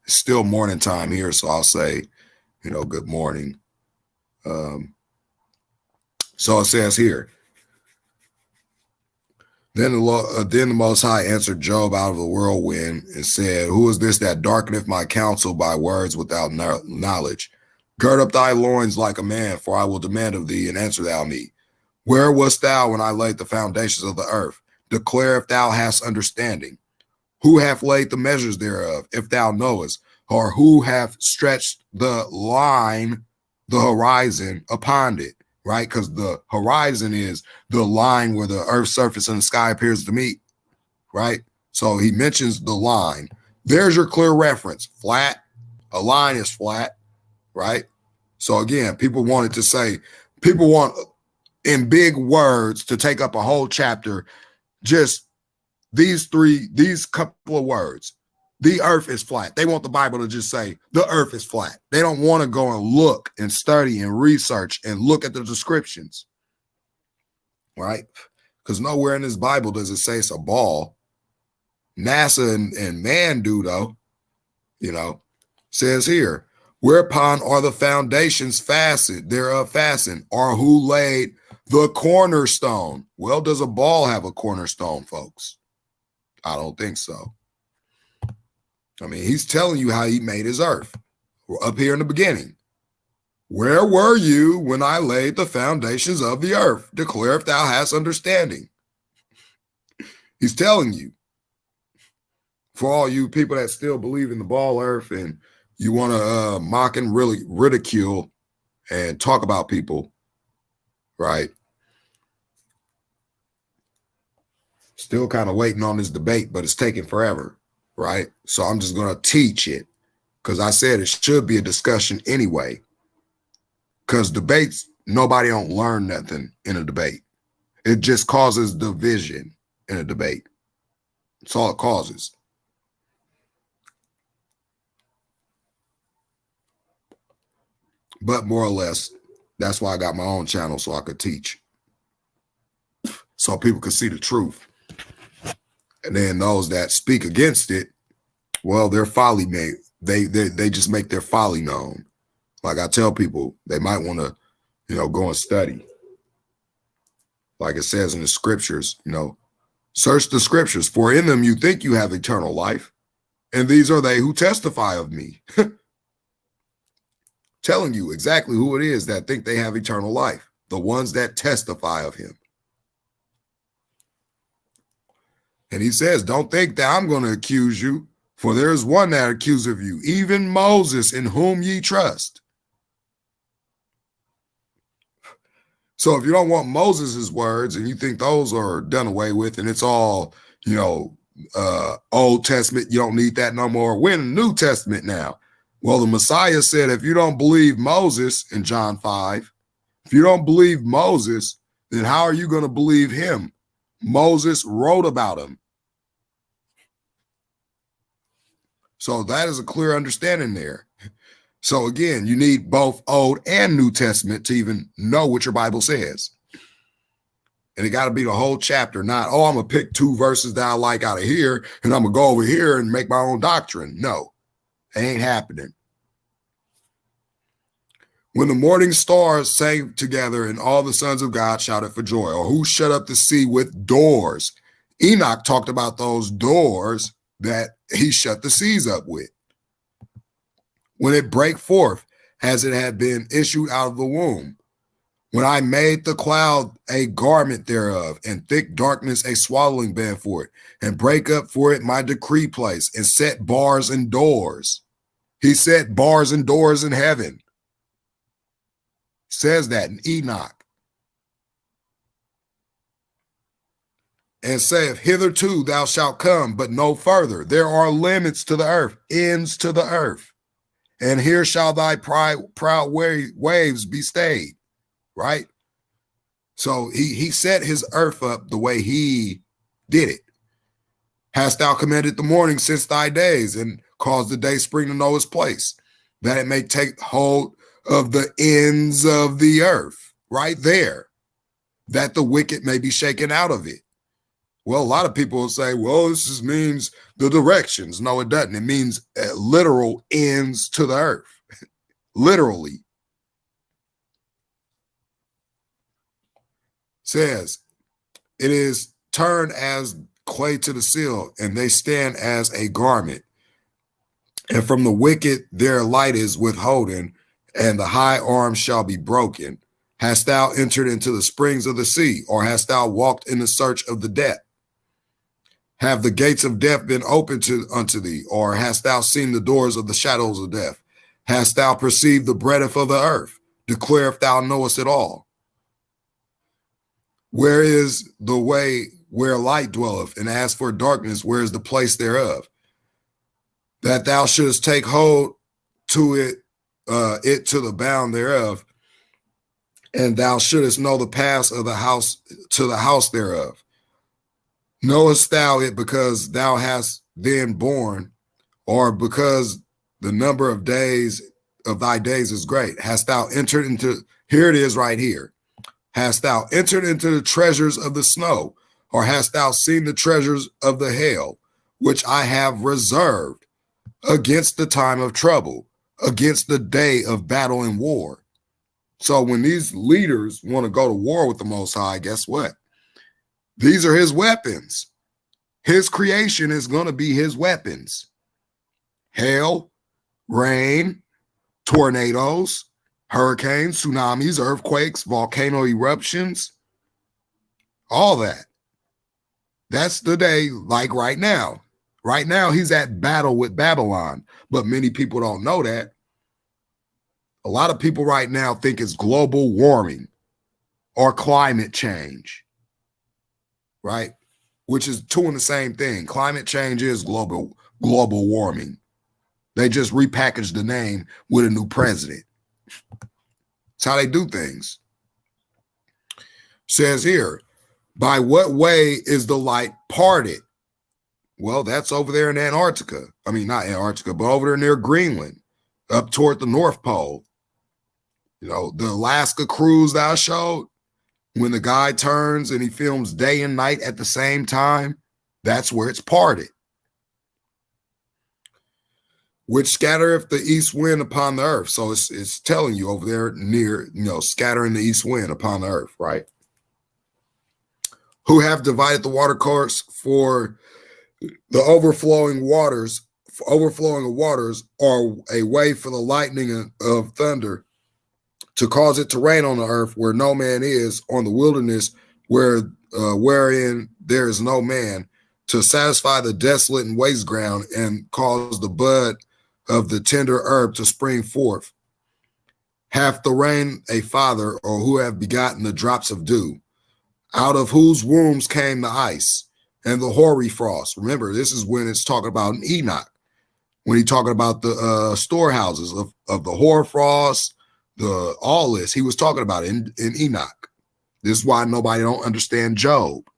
it's still morning time here, so I'll say, good morning. So it says here, Then the Most High answered Job out of the whirlwind and said, who is this that darkeneth my counsel by words without knowledge? Gird up thy loins like a man, for I will demand of thee, and answer thou me. Where wast thou when I laid the foundations of the earth? Declare if thou hast understanding. Who hath laid the measures thereof, if thou knowest? Or who hath stretched the line, the horizon upon it? Right? Because the horizon is the line where the earth's surface and the sky appears to meet. Right? So he mentions the line. There's your clear reference. Flat. A line is flat. Right? So again, people want in big words to take up a whole chapter, just these couple of words. The earth is flat. They want the Bible to just say the earth is flat. They don't want to go and look and study and research and look at the descriptions, right? Because nowhere in this Bible does it say it's a ball. NASA and man do, though, says here, whereupon are the foundations thereof fastened, or who laid the cornerstone? Well, does a ball have a cornerstone, folks? I don't think so. I mean, he's telling you how he made his earth. We're up here in the beginning. Where were you when I laid the foundations of the earth? Declare if thou hast understanding. He's telling you. For all you people that still believe in the ball earth and you want to mock and really ridicule and talk about people, right? Still kind of waiting on this debate, but it's taking forever. Right? So I'm just going to teach it because I said it should be a discussion anyway. Because debates, nobody don't learn nothing in a debate. It just causes division in a debate. That's all it causes. But more or less, that's why I got my own channel so I could teach. So people could see the truth. And then those that speak against it, well, their folly they just make their folly known. Like I tell people, they might want to, go and study. Like it says in the scriptures, search the scriptures, for in them you think you have eternal life, and these are they who testify of me. Telling you exactly who it is that think they have eternal life, the ones that testify of him. And he says, don't think that I'm going to accuse you, for there is one that accuseth you, even Moses, in whom ye trust. So if you don't want Moses's words and you think those are done away with and it's all, Old Testament, you don't need that no more. We're in the New Testament now. Well, the Messiah said, if you don't believe Moses in John 5, if you don't believe Moses, then how are you going to believe him? Moses wrote about him. So that is a clear understanding there. So again, you need both Old and New Testament to even know what your Bible says. And it got to be the whole chapter, not, I'm going to pick 2 verses that I like out of here and I'm going to go over here and make my own doctrine. No, it ain't happening. When the morning stars sang together and all the sons of God shouted for joy, or who shut up the sea with doors? Enoch talked about those doors that he shut the seas up with. When it brake forth, as it had been issued out of the womb. When I made the cloud a garment thereof, and thick darkness a swaddling band for it, and break up for it my decree place, and set bars and doors. He set bars and doors in heaven. Says that in Enoch. And saith, hitherto thou shalt come, but no further. There are limits to the earth, ends to the earth. And here shall thy proud waves be stayed. Right? So he set his earth up the way he did it. Hast thou commanded the morning since thy days, and caused the day spring to know its place, that it may take hold of the ends of the earth, right there, that the wicked may be shaken out of it. Well, a lot of people will say, well, this just means the directions. No, it doesn't. It means literal ends to the earth. Literally. Says, it is turn as clay to the seal, and they stand as a garment. And from the wicked their light is withholden, and the high arm shall be broken. Hast thou entered into the springs of the sea, or hast thou walked in the search of the depth? Have the gates of death been opened unto thee, or hast thou seen the doors of the shadows of death? Hast thou perceived the breadth of the earth? Declare if thou knowest it all. Where is the way where light dwelleth? And as for darkness, where is the place thereof? That thou shouldest take hold to it to the bound thereof, and thou shouldest know the paths of the house to the house thereof. Knowest thou it because thou hast then born, or because the number of days of thy days is great? Hast thou entered into, here it is right here. Hast thou entered into the treasures of the snow, or hast thou seen the treasures of the hail, which I have reserved against the time of trouble, against the day of battle and war? So when these leaders want to go to war with the Most High, guess what? These are his weapons. His creation is going to be his weapons. Hail, rain, tornadoes, hurricanes, tsunamis, earthquakes, volcano eruptions, all that. That's the day, like right now. Right now, he's at battle with Babylon, but many people don't know that. A lot of people right now think it's global warming or climate change, right? Which is two and the same thing. Climate change is global warming. They just repackaged the name with a new president. That's how they do things. Says here, by what way is the light parted? Well, that's over there in Antarctica. I mean, not Antarctica, but over there near Greenland, up toward the North Pole. You know, the Alaska cruise that I showed, when the guy turns and he films day and night at the same time, that's where it's parted. Which scattereth the east wind upon the earth. So it's telling you over there near, scattering the east wind upon the earth, right? Who have divided the water course for the overflowing of waters, or a way for the lightning of thunder, to cause it to rain on the earth where no man is, on the wilderness wherein there is no man, to satisfy the desolate and waste ground, and cause the bud of the tender herb to spring forth. Hath the rain a father, or who have begotten the drops of dew, out of whose wombs came the ice and the hoary frost? Remember, this is when it's talking about Enoch, when he's talking about the storehouses of the hoarfrost, all this. He was talking about it in Enoch. This is why nobody don't understand Job,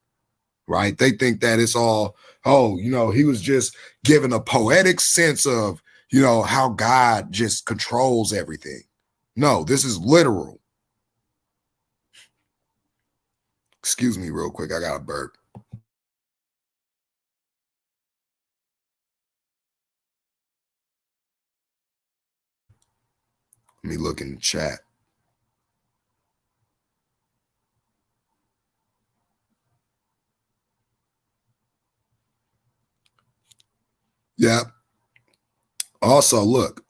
right? They think that it's all, he was just giving a poetic sense of, how God just controls everything. No, this is literal. Excuse me real quick. I got a burp. Let me look in the chat. Yeah. Also, look,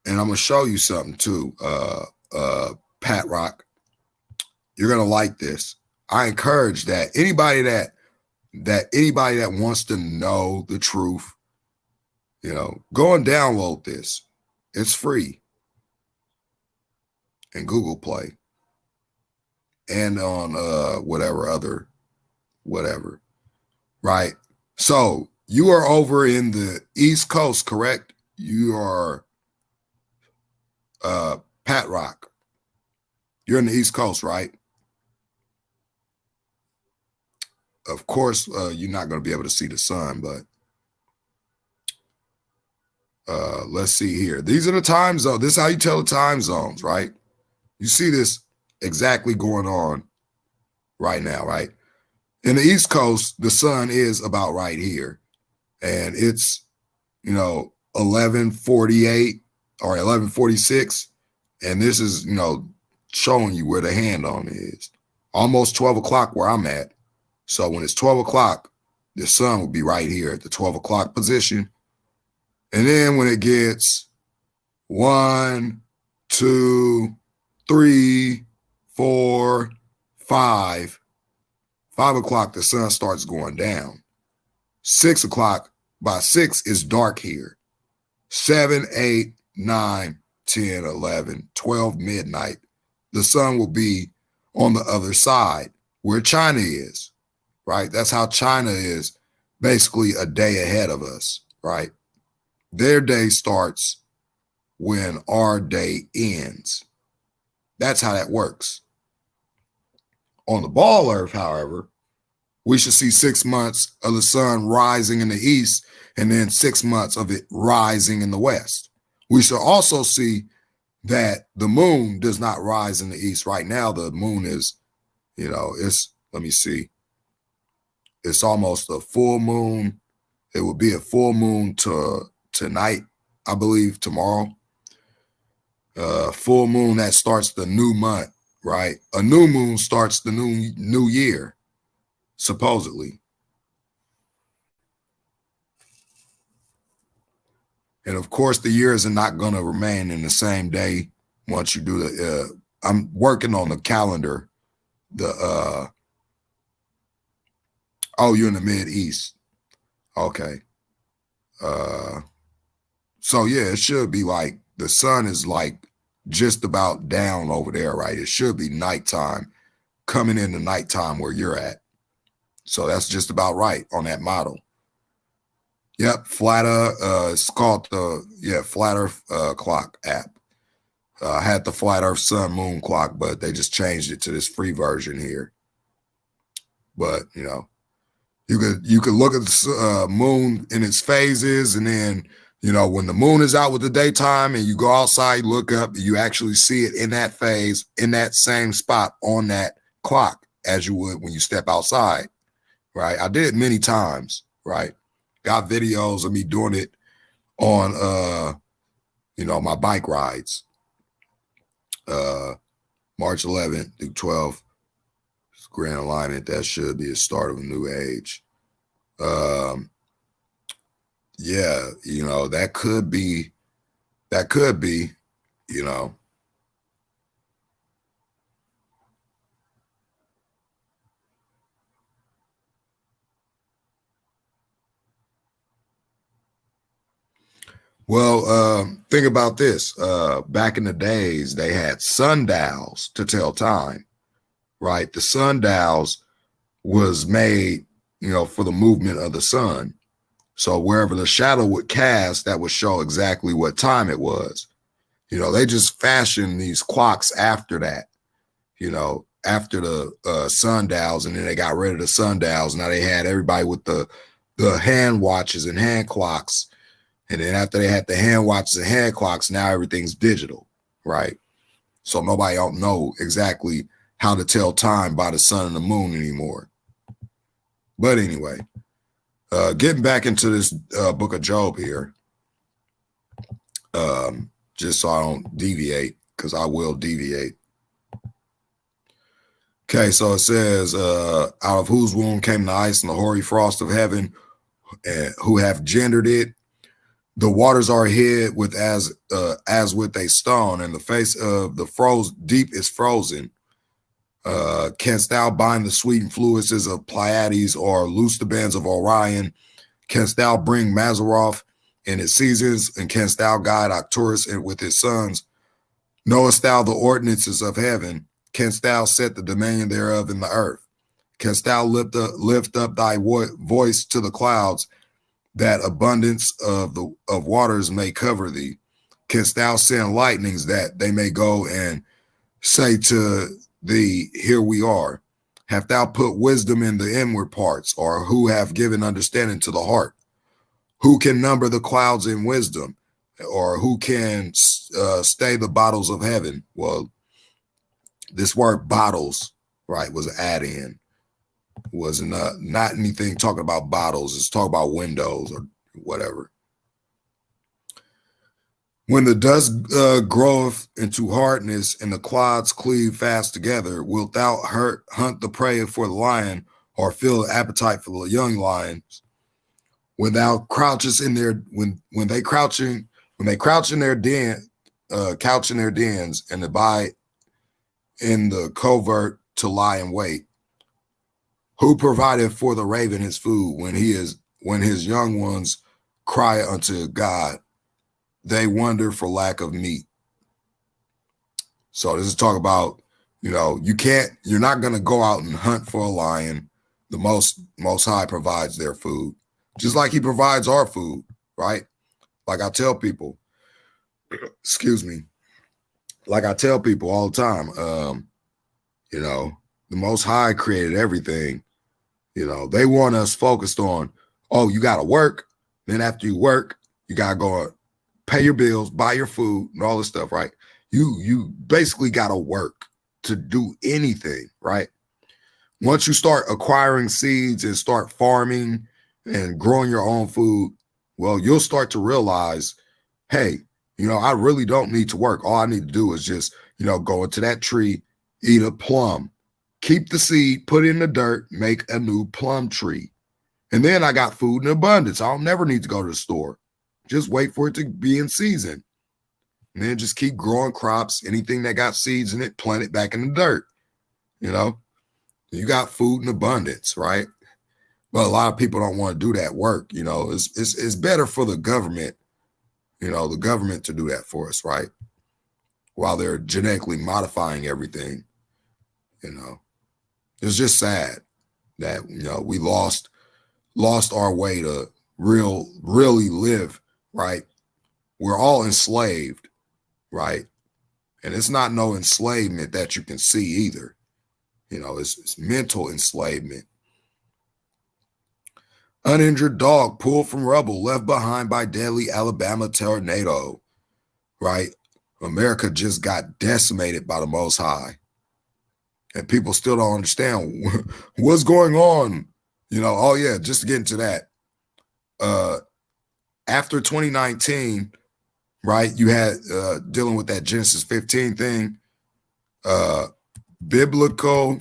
and I'm going to show you something too, Pat Rock. You're going to like this. I encourage that anybody that wants to know the truth, go and download this. It's free in Google Play and on whatever, right? So you are over in the East Coast, correct? You are Pat Rock. You're in the East Coast, right? Of course, you're not going to be able to see the sun, but let's see here. These are the time zones. This is how you tell the time zones, right? You see this exactly going on right now, right? In the East Coast, the sun is about right here, and it's 11:48 or 11:46, and this is showing you where the hand on is. Almost 12 o'clock where I'm at. So when it's 12 o'clock, the sun will be right here at the 12 o'clock position. And then when it gets 1, 2, 3, 4, 5, 5 o'clock, the sun starts going down. 6 o'clock, by 6 is dark here. 7, 8, 9, 10, 11, 12, midnight. The sun will be on the other side where China is, right? That's how China is basically a day ahead of us, right? Their day starts when our day ends. That's how that works. On the ball Earth, however, we should see 6 months of the sun rising in the east and then 6 months of it rising in the west. We should also see that the moon does not rise in the east. Right now, the moon is, let me see, it's almost a full moon. It will be a full moon tonight, I believe, tomorrow. Full moon, that starts the new month, right? A new moon starts the new year, supposedly. And of course, the years are not going to remain in the same day once you do the. I'm working on the calendar. Oh, you're in the Mid East. Okay. So yeah, it should be like the sun is like just about down over there, right? It should be nighttime, coming into nighttime where you're at. So that's just about right on that model. Yep, Flat Earth. It's called the Flat Earth clock app. I had the Flat Earth Sun Moon clock, but they just changed it to this free version here. But you could look at the moon in its phases, and then when the moon is out with the daytime, and you go outside, look up, you actually see it in that phase, in that same spot on that clock as you would when you step outside. Right? I did it many times. Right? Got videos of me doing it on my bike rides. March 11th through 12th, grand alignment. That should be a start of a new age. Yeah, that could be. Well, think about this. Back in the days, they had sundials to tell time, right? The sundials was made, for the movement of the sun. So wherever the shadow would cast, that would show exactly what time it was. They just fashioned these clocks after that, after the sundials, and then they got rid of the sundials. Now they had everybody with the hand watches and hand clocks. And then after they had the hand watches and hand clocks, now everything's digital, right? So nobody don't know exactly how to tell time by the sun and the moon anymore. But anyway, getting back into this book of Job here, just so I don't deviate, because I will deviate. Okay, so it says, out of whose womb came the ice and the hoary frost of heaven, who have gendered it. The waters are hid with as with a stone, and the face of the deep is frozen. Canst thou bind the sweet influences of Pleiades, or loose the bands of Orion? Canst thou bring Mazzaroth in its seasons, and canst thou guide Arcturus with his sons? Knowest thou the ordinances of heaven? Canst thou set the dominion thereof in the earth? Canst thou lift up thy voice to the clouds, that abundance of waters may cover thee? Canst thou send lightnings, that they may go and say to thee, here we are? Have thou put wisdom in the inward parts, or who have given understanding to the heart? Who can number the clouds in wisdom, or who can stay the bottles of heaven? Well, this word bottles, right, was an add-in. Was not anything talking about bottles. It's talking about windows or whatever. When the dust groweth into hardness, and the clods cleave fast together, wilt thou hunt the prey for the lion, or feel the appetite for the young lions, without crouches in their when they crouch in their den, couch in their dens, and abide in the covert to lie in wait. Who provided for the raven his food when his young ones cry unto God? They wonder for lack of meat. So this is talk about, you're not going to go out and hunt for a lion. The most high provides their food, just like he provides our food, right? Like I tell people, excuse me, like I tell people all the time, the most high created everything. They want us focused on, oh, you got to work. Then after you work, you got to go pay your bills, buy your food, and all this stuff, right? You basically got to work to do anything, right? Once you start acquiring seeds and start farming and growing your own food, well, you'll start to realize, hey, I really don't need to work. All I need to do is just, go into that tree, eat a plum, keep the seed, put it in the dirt, make a new plum tree. And then I got food in abundance. I'll never need to go to the store. Just wait for it to be in season. And then just keep growing crops. Anything that got seeds in it, plant it back in the dirt. You got food in abundance, right? But a lot of people don't want to do that work. It's better for the government, the government to do that for us, right? While they're genetically modifying everything. It's just sad that, we lost our way to really live, right? We're all enslaved, right? And it's not no enslavement that you can see either. It's mental enslavement. Uninjured dog pulled from rubble, left behind by deadly Alabama tornado, right? America just got decimated by the Most High. And people still don't understand what's going on. Oh yeah, just to get into that. After 2019, right, you had dealing with that Genesis 15 thing, biblical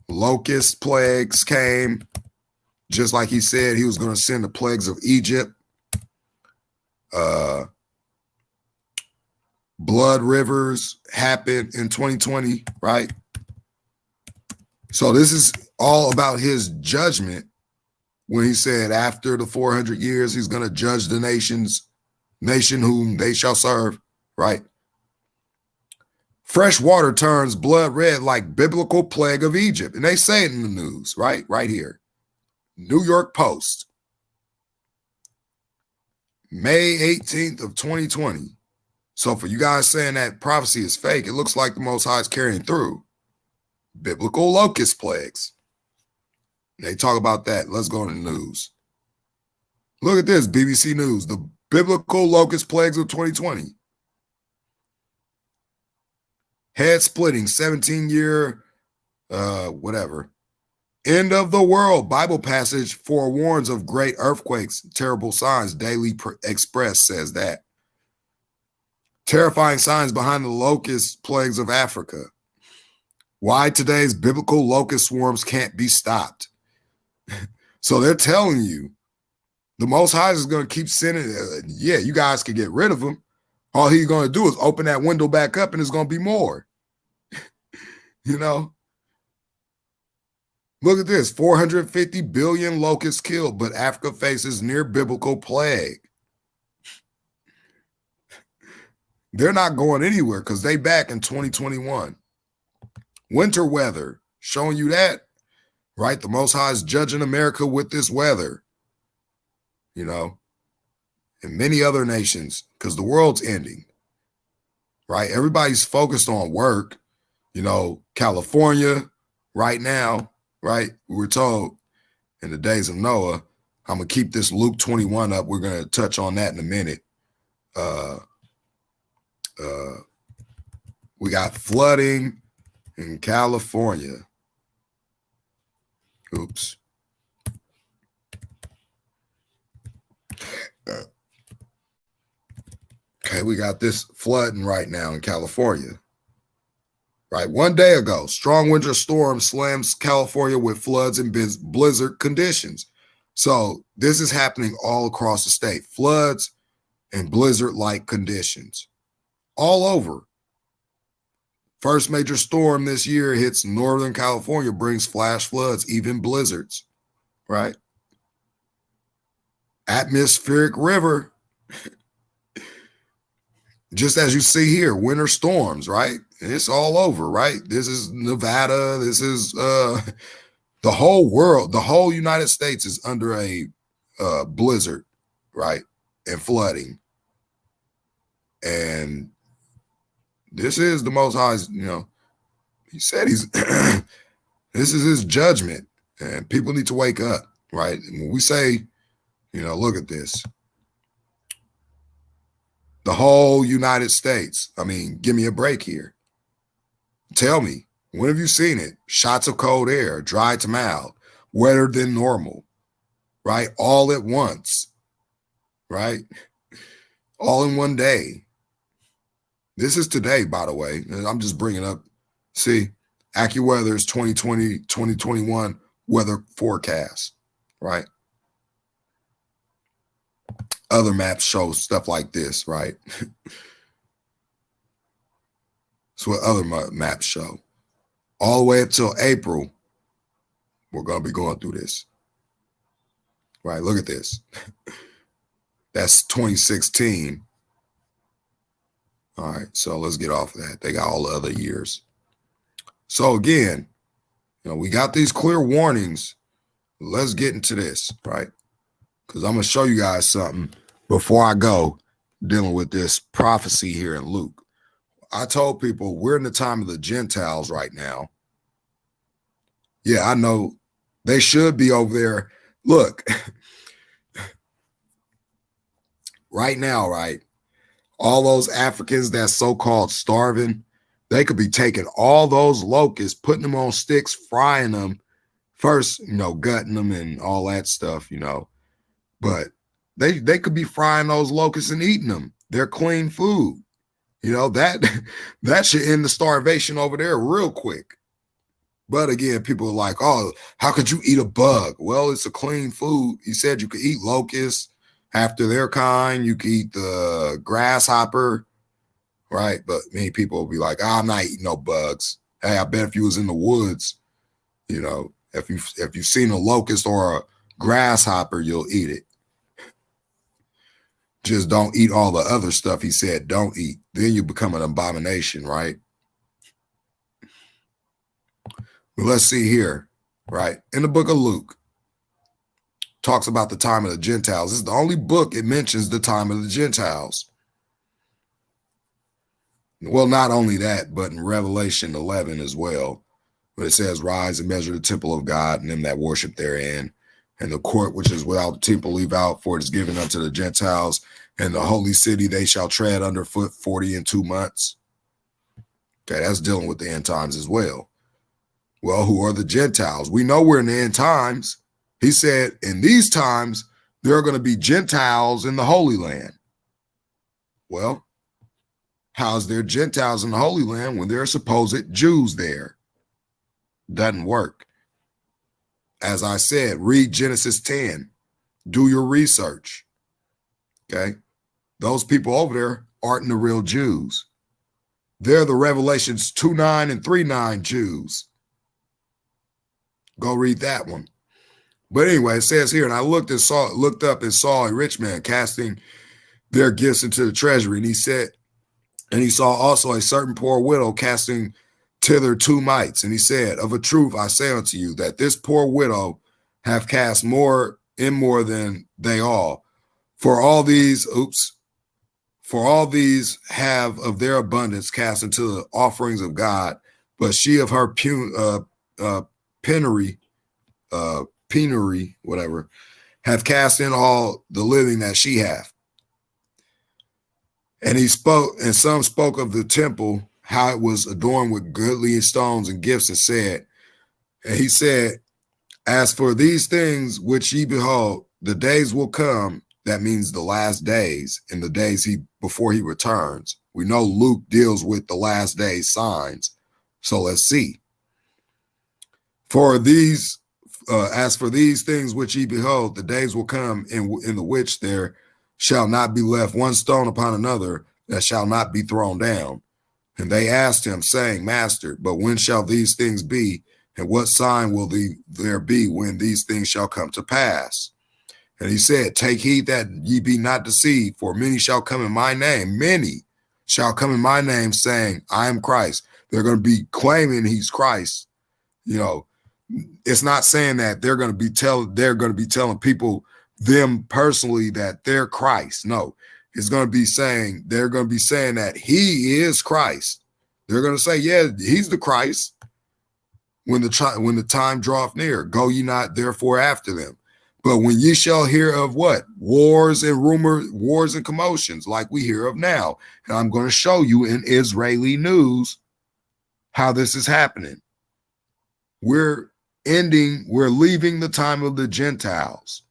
locust plagues came, just like he said he was going to send the plagues of Egypt. Blood rivers happened in 2020, right? So this is all about his judgment when he said after the 400 years, he's going to judge the nation whom they shall serve, right? Fresh water turns blood red like biblical plague of Egypt. And they say it in the news, right? Right here. New York Post, May 18th of 2020. So for you guys saying that prophecy is fake, it looks like the Most High is carrying through. Biblical locust plagues. They talk about that. Let's go to the news. Look at this, BBC News. The biblical locust plagues of 2020. Head splitting, 17-year, whatever. End of the world. Bible passage forewarns of great earthquakes, terrible signs. Daily Express says that. Terrifying signs behind the locust plagues of Africa. Why today's biblical locust swarms can't be stopped. So they're telling you the Most High is going to keep sending. Yeah, you guys can get rid of them. All he's going to do is open that window back up and there's going to be more. Look at this, 450 billion locusts killed, but Africa faces near biblical plague. They're not going anywhere because they back in 2021. Winter weather, showing you that, right? The Most High is judging America with this weather, and many other nations, because the world's ending, right? Everybody's focused on work, California right now, right? We were told in the days of Noah, I'm going to keep this Luke 21 up. We're going to touch on that in a minute. We got flooding in California. Oops. Okay, we got this flooding right now in California, right? 1 day ago, strong winter storm slams California with floods and blizzard conditions. So this is happening all across the state. Floods and blizzard-like conditions all over. First major storm this year hits Northern California, brings flash floods, even blizzards, right? Atmospheric river, just as you see here, winter storms, right? It's all over, right? This is Nevada. This is the whole world. The whole United States is under a blizzard, right? And flooding. And this is the Most High's, he said he's, this is his judgment. And people need to wake up, right? And when we say, look at this. The whole United States. I mean, give me a break here. Tell me, when have you seen it? Shots of cold air, dry to mild, wetter than normal, right? All at once, right? All in one day. This is today, by the way. I'm just bringing up, see, AccuWeather's 2020, 2021 weather forecast, right? Other maps show stuff like this, right? That's what other maps show. All the way up till April, we're going to be going through this. Right, look at this. That's 2016. All right, so let's get off of that. They got all the other years. So again, we got these clear warnings. Let's get into this, right? Because I'm going to show you guys something before I go dealing with this prophecy here in Luke. I told people we're in the time of the Gentiles right now. Yeah, I know they should be over there. Look, right now, right? All those Africans that's so-called starving, they could be taking all those locusts, putting them on sticks, frying them, first, gutting them and all that stuff, But they could be frying those locusts and eating them. They're clean food. That should end the starvation over there real quick. But again, people are like, oh, how could you eat a bug? Well, it's a clean food. He said you could eat locusts after their kind. You could eat the grasshopper, right? But many people will be like, oh, I'm not eating no bugs. Hey, I bet if you was in the woods, if you've seen a locust or a grasshopper, you'll eat it. Just don't eat all the other stuff he said don't eat. Then you become an abomination, right? But let's see here, right? In the book of Luke, talks about the time of the Gentiles. This is the only book it mentions the time of the Gentiles. Well, not only that, but in Revelation 11 as well, where it says, rise and measure the temple of God and them that worship therein, and the court which is without the temple leave out, for it is given unto the Gentiles, and the holy city they shall tread underfoot 42 months. Okay, that's dealing with the end times as well. Well, who are the Gentiles? We know we're in the end times. He said, in these times, there are going to be Gentiles in the Holy Land. Well, how's there Gentiles in the Holy Land when there are supposed Jews there? Doesn't work. As I said, read Genesis 10. Do your research. Okay? Those people over there aren't the real Jews. They're the Revelations 2:9 and 3:9 Jews. Go read that one. But anyway, it says here, and I looked up and saw a rich man casting their gifts into the treasury. And he said, and he saw also a certain poor widow casting thither 2 mites. And he said, of a truth, I say unto you that this poor widow have cast more than they all. For all these have of their abundance cast into the offerings of God, but she of her penury, whatever, hath cast in all the living that she hath. And he spoke, and some spoke of the temple, how it was adorned with goodly stones and gifts, and he said, as for these things which ye behold, the days will come. That means the last days, and the days before he returns. We know Luke deals with the last days signs. So let's see. For these, as for these things which ye behold, the days will come in the which there shall not be left one stone upon another that shall not be thrown down. And they asked him, saying, Master, but when shall these things be? And what sign will there be when these things shall come to pass? And he said, Take heed that ye be not deceived, for many shall come in my name. Many shall come in my name, saying, I am Christ. They're going to be claiming he's Christ. You know, it's not saying that they're going to be telling people, them personally, that they're Christ. No, it's going to be saying, they're going to be saying that he is Christ. They're going to say, yeah, he's the Christ. When the time draweth near, go ye not therefore after them. But when ye shall hear of what? Wars and commotions like we hear of now. And I'm going to show you in Israeli news how this is happening. We're leaving the time of the Gentiles.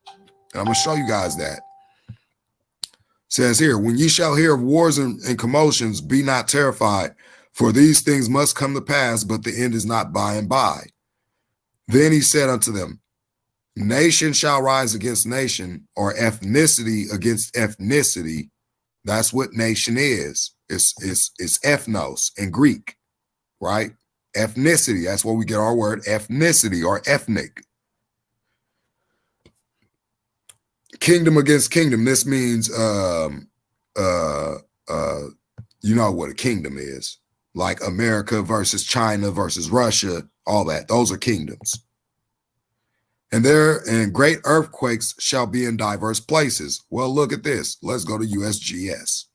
And I'm going to show you guys that. It says here, when ye shall hear of wars and commotions, be not terrified, for these things must come to pass, but the end is not by and by. Then he said unto them, Nation shall rise against nation, or ethnicity against ethnicity. That's what nation is. It's ethnos in Greek, right? Ethnicity. That's where we get our word ethnicity or ethnic. Kingdom against kingdom. This means, you know what a kingdom is. Like America versus China versus Russia, all that. Those are kingdoms. And great earthquakes shall be in diverse places. Well, look at this. Let's go to USGS.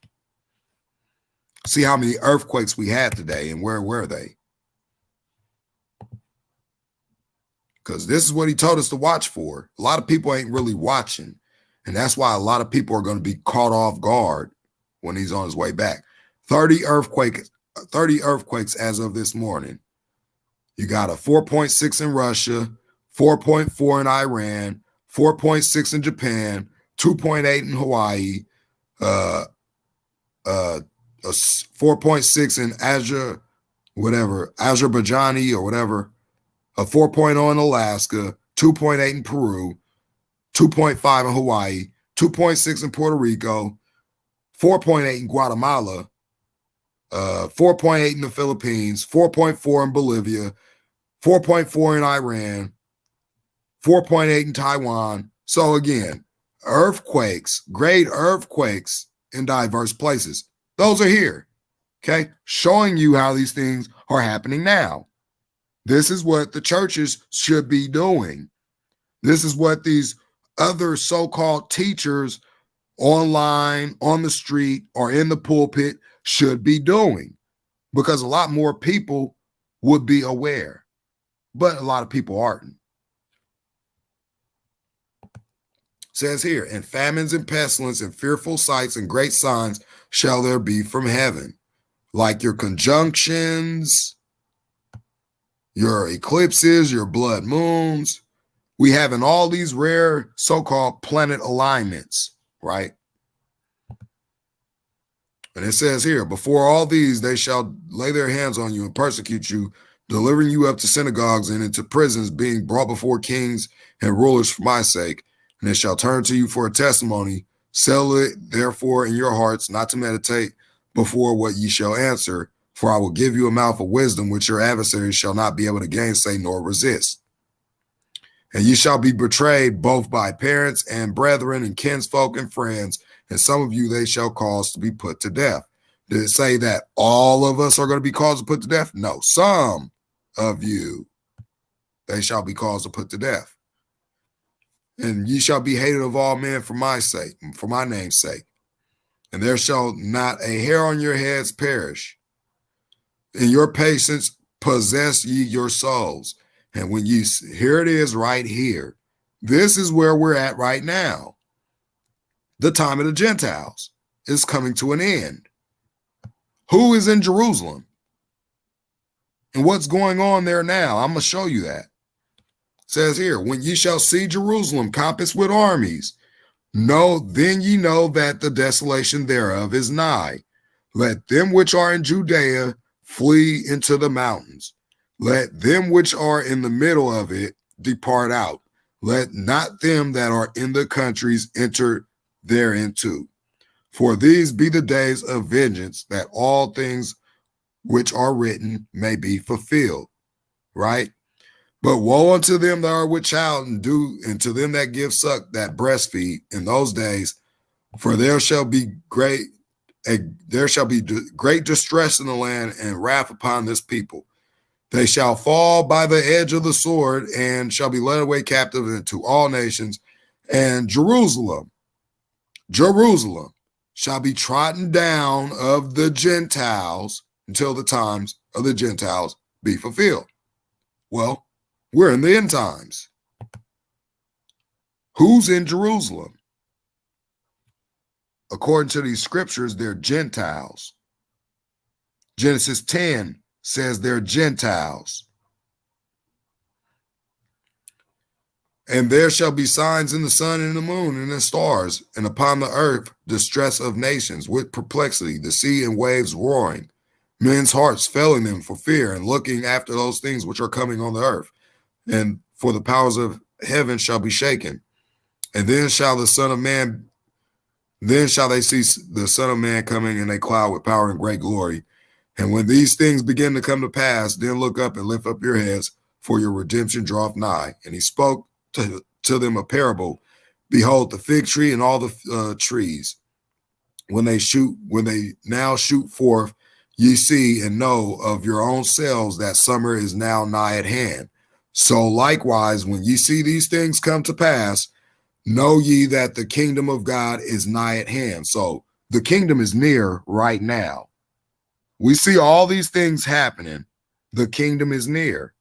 See how many earthquakes we had today and where were they? Because this is what he told us to watch for. A lot of people ain't really watching. And that's why a lot of people are going to be caught off guard when he's on his way back. 30 earthquakes as of this morning. You got a 4.6 in Russia, 4.4 in Iran, 4.6 in Japan, 2.8 in Hawaii, 4.6 in Azerbaijani or whatever, a 4.0 in Alaska, 2.8 in Peru, 2.5 in Hawaii, 2.6 in Puerto Rico, 4.8 in Guatemala, 4.8 in the Philippines, 4.4 in Bolivia, 4.4 in Iran, 4.8 in Taiwan. So again, earthquakes, great earthquakes in diverse places. Those are here, okay? Showing you how these things are happening now. This is what the churches should be doing. This is what these other so-called teachers online, on the street, or in the pulpit should be doing, because a lot more people would be aware, but a lot of people aren't. Says here, and famines and pestilence and fearful sights and great signs shall there be from heaven, like your conjunctions, your eclipses, your blood moons. We have in all these rare so-called planet alignments, right? And it says here, before all these, they shall lay their hands on you and persecute you, delivering you up to synagogues and into prisons, being brought before kings and rulers for my sake. And they shall turn to you for a testimony. Settle it, therefore, in your hearts, not to meditate before what ye shall answer. For I will give you a mouth of wisdom, which your adversaries shall not be able to gainsay nor resist. And ye shall be betrayed both by parents and brethren and kinsfolk and friends, and some of you they shall cause to be put to death. Did it say that all of us are going to be caused to put to death? No, some of you they shall be caused to put to death. And ye shall be hated of all men for my sake, for my name's sake. And there shall not a hair on your heads perish. In your patience possess ye your souls. And when you, here it is right here. This is where we're at right now. The time of the Gentiles is coming to an end. Who is in Jerusalem? And what's going on there now? I'm going to show you that. It says here, when ye shall see Jerusalem compassed with armies, then ye know that the desolation thereof is nigh. Let them which are in Judea flee into the mountains. Let them which are in the middle of it depart out. Let not them that are in the countries enter thereinto. For these be the days of vengeance, that all things which are written may be fulfilled. Right? But woe unto them that are with child, and to them that give suck, that breastfeed in those days, for there shall be great distress in the land, and wrath upon this people. They shall fall by the edge of the sword, and shall be led away captive into all nations. And Jerusalem shall be trodden down of the Gentiles until the times of the Gentiles be fulfilled. Well, we're in the end times. Who's in Jerusalem? According to these scriptures, they're Gentiles. Genesis 10 says they're Gentiles. And there shall be signs in the sun and the moon and the stars, and upon the earth distress of nations with perplexity, the sea and waves roaring, men's hearts failing them for fear and looking after those things which are coming on the earth. And for the powers of heaven shall be shaken. And then shall they see the Son of Man coming in a cloud with power and great glory. And when these things begin to come to pass, then look up and lift up your heads, for your redemption draweth nigh. And he spoke to them a parable. Behold, the fig tree and all the trees, when they now shoot forth, ye see and know of your own selves that summer is now nigh at hand. So likewise, when ye see these things come to pass, know ye that the kingdom of God is nigh at hand. So the kingdom is near right now. We see all these things happening. The kingdom is near.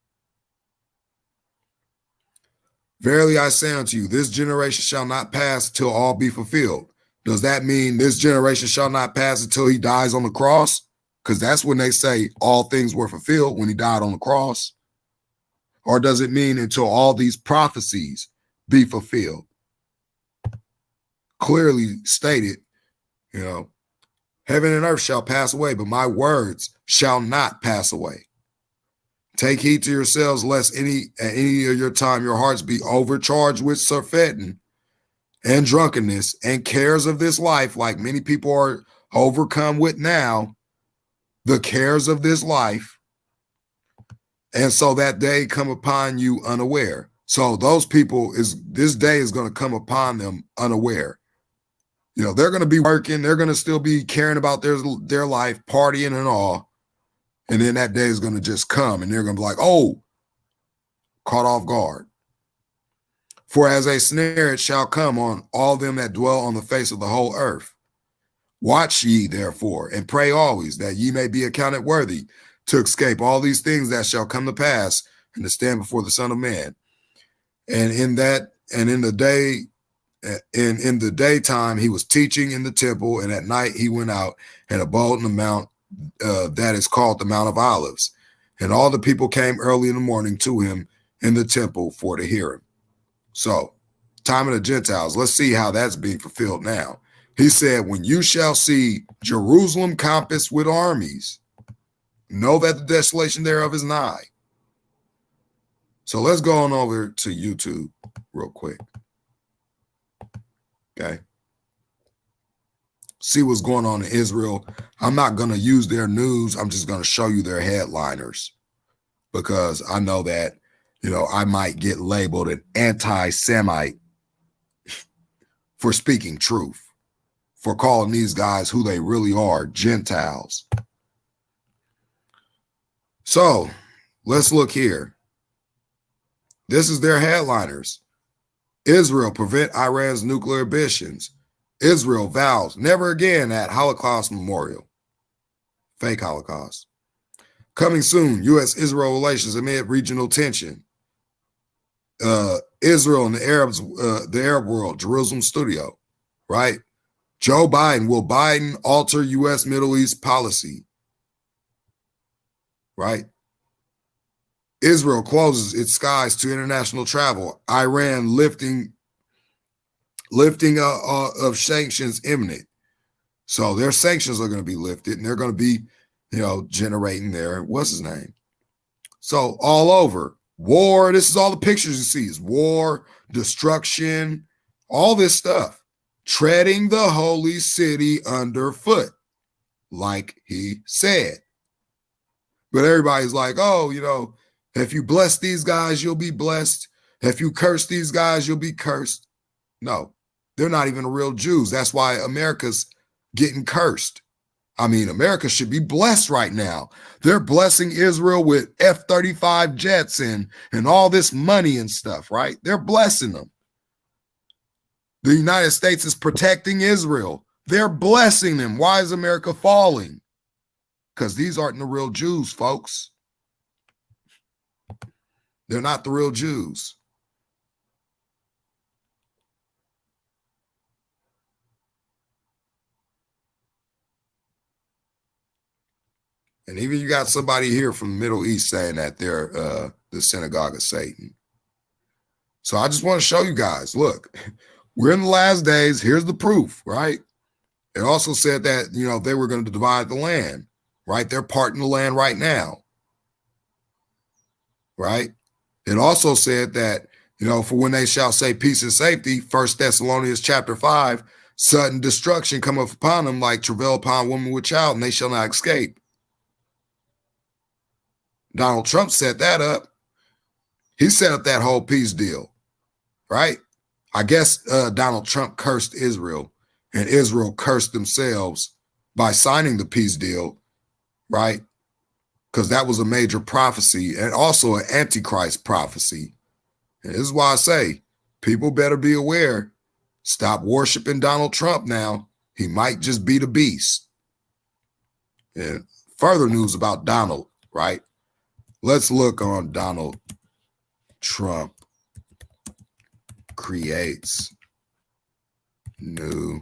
Verily I say unto you, this generation shall not pass till all be fulfilled. Does that mean this generation shall not pass until he dies on the cross? Because that's when they say all things were fulfilled, when he died on the cross. Or does it mean until all these prophecies be fulfilled? Clearly stated, heaven and earth shall pass away, but my words shall not pass away. Take heed to yourselves, lest at any of your time your hearts be overcharged with surfeiting and drunkenness and cares of this life, like many people are overcome with now, the cares of this life. And so that day come upon you unaware. So those people, this day is going to come upon them unaware. They're going to be working. They're going to still be caring about their life, partying and all. And then that day is going to just come and they're going to be like, oh, caught off guard. For as a snare it shall come on all them that dwell on the face of the whole earth. Watch ye therefore and pray always that ye may be accounted worthy to escape all these things that shall come to pass and to stand before the Son of Man. And in the daytime he was teaching in the temple, and at night he went out and abode in the mount that is called the Mount of Olives. And all the people came early in the morning to him in the temple for to hear him. So, time of the Gentiles, let's see how that's being fulfilled now. He said, when you shall see Jerusalem compassed with armies, know that the desolation thereof is nigh. So let's go on over to YouTube real quick. Okay. See what's going on in Israel. I'm not going to use their news. I'm just going to show you their headliners, because I know that, I might get labeled an anti-Semite for speaking truth, for calling these guys who they really are, Gentiles. So let's look here. This is their headliners. Israel prevent Iran's nuclear ambitions. Israel vows never again at Holocaust memorial. Fake Holocaust. Coming soon, U.S.-Israel relations amid regional tension. Israel and the Arab world, Jerusalem studio, right? Joe Biden, will Biden alter U.S. Middle East policy? Right? Israel closes its skies to international travel. Iran lifting of sanctions imminent. So their sanctions are going to be lifted, and they're going to be, generating their, what's his name? So all over war, this is all the pictures you see is war, destruction, all this stuff, treading the holy city underfoot, like he said. But everybody's like, oh, if you bless these guys, you'll be blessed. If you curse these guys, you'll be cursed. No, they're not even real Jews. That's why America's getting cursed. I mean, America should be blessed right now. They're blessing Israel with F-35 jets and all this money and stuff, right? They're blessing them. The United States is protecting Israel. They're blessing them. Why is America falling? Because these aren't the real Jews, folks. They're not the real Jews. And even you got somebody here from the Middle East saying that they're the synagogue of Satan. So I just want to show you guys, look, we're in the last days. Here's the proof, right? It also said that, they were going to divide the land, right? They're parting the land right now, right? It also said that, for when they shall say peace and safety, 1 Thessalonians chapter 5, sudden destruction cometh upon them like travail upon woman with child, and they shall not escape. Donald Trump set that up. He set up that whole peace deal, right? I guess Donald Trump cursed Israel, and Israel cursed themselves by signing the peace deal, right? Because that was a major prophecy and also an antichrist prophecy. And this is why I say people better be aware. Stop worshiping Donald Trump now. He might just be the beast. And further news about Donald, right? Let's look on Donald Trump creates new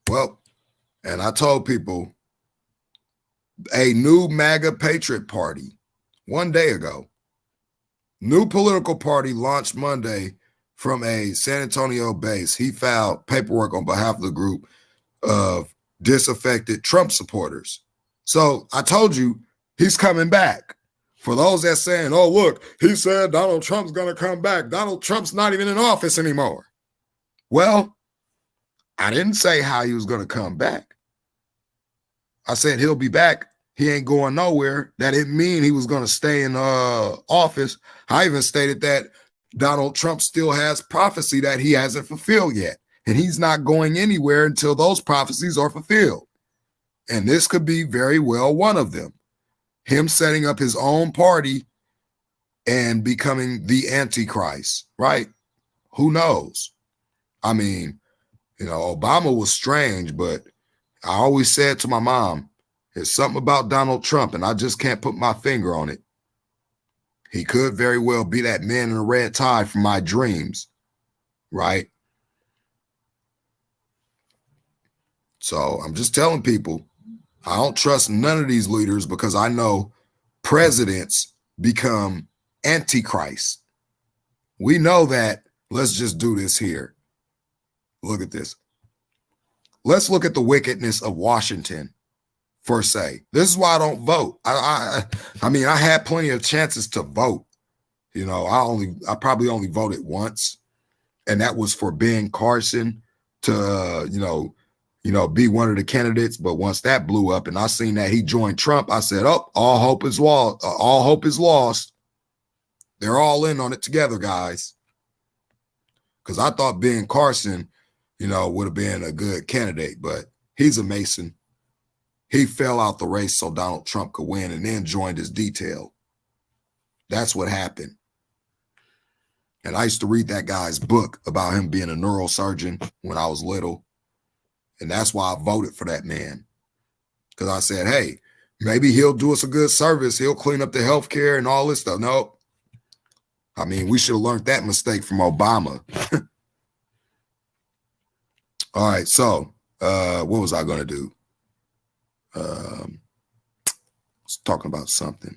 well, and I told people a new MAGA Patriot Party one day ago. New political party launched Monday from a San Antonio base. He filed paperwork on behalf of the group of disaffected Trump supporters. So I told you he's coming back. For those that saying, oh, look, he said Donald Trump's going to come back. Donald Trump's not even in office anymore. Well, I didn't say how he was going to come back. I said he'll be back. He ain't going nowhere. That didn't mean he was going to stay in office. I even stated that Donald Trump still has prophecy that he hasn't fulfilled yet. And he's not going anywhere until those prophecies are fulfilled. And this could be very well one of them. Him setting up his own party and becoming the Antichrist, right? Who knows? I mean, Obama was strange, but I always said to my mom, there's something about Donald Trump, and I just can't put my finger on it. He could very well be that man in a red tie from my dreams, right? So I'm just telling people, I don't trust none of these leaders because I know presidents become antichrist. We know that. Let's just do this here. Look at this. Let's look at the wickedness of Washington. Per se. This is why I don't vote. I mean, I had plenty of chances to vote. I probably only voted once, and that was for Ben Carson to, be one of the candidates. But once that blew up, and I seen that he joined Trump, I said, "Oh, all hope is lost. All hope is lost." They're all in on it together, guys. Because I thought Ben Carson, would have been a good candidate, but he's a Mason. He fell out the race so Donald Trump could win and then joined his detail. That's what happened. And I used to read that guy's book about him being a neurosurgeon when I was little. And that's why I voted for that man. Because I said, hey, maybe he'll do us a good service. He'll clean up the healthcare and all this stuff. Nope. I mean, we should have learned that mistake from Obama. All right. So what was I going to do? talking about something.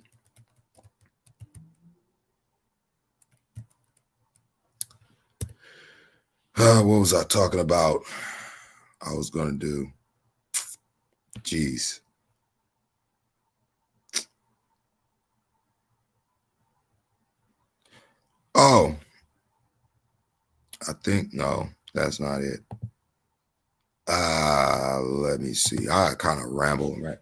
What was I talking about? I was gonna do. Jeez. Oh, I think no, that's not it. Let me see. I kind of ramble, right?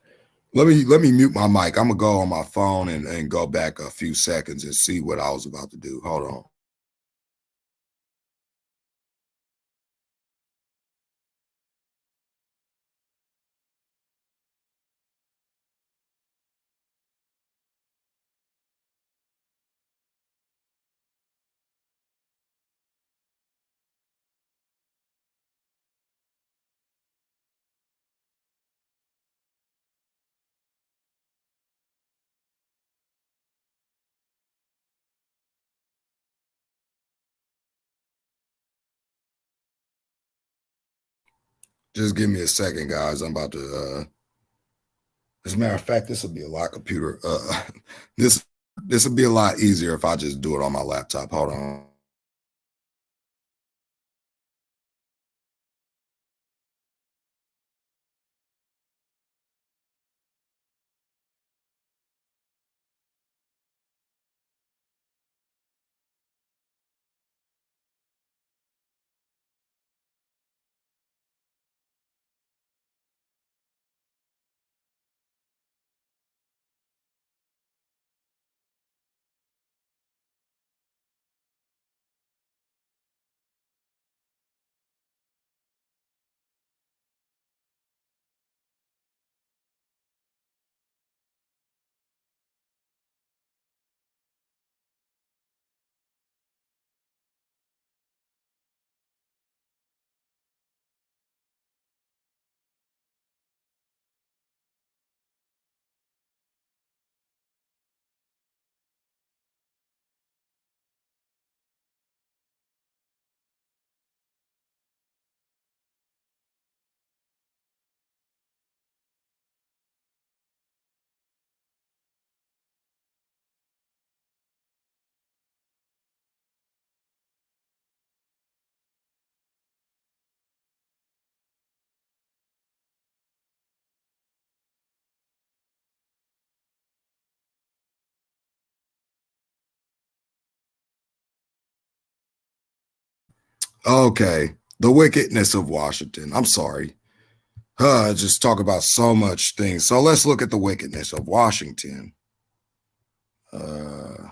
Let me mute my mic. I'm gonna go on my phone and go back a few seconds and see what I was about to do. Hold on. Just give me a second, guys. I'm about to as a matter of fact, this will be a lot computer. This this will be a lot easier if I just do it on my laptop. Hold on. Okay. The wickedness of Washington. I'm sorry. Just talk about so much things. So let's look at the wickedness of Washington. Uh,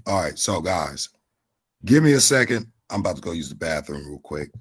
all right. So, guys, give me a second. I'm about to go use the bathroom real quick.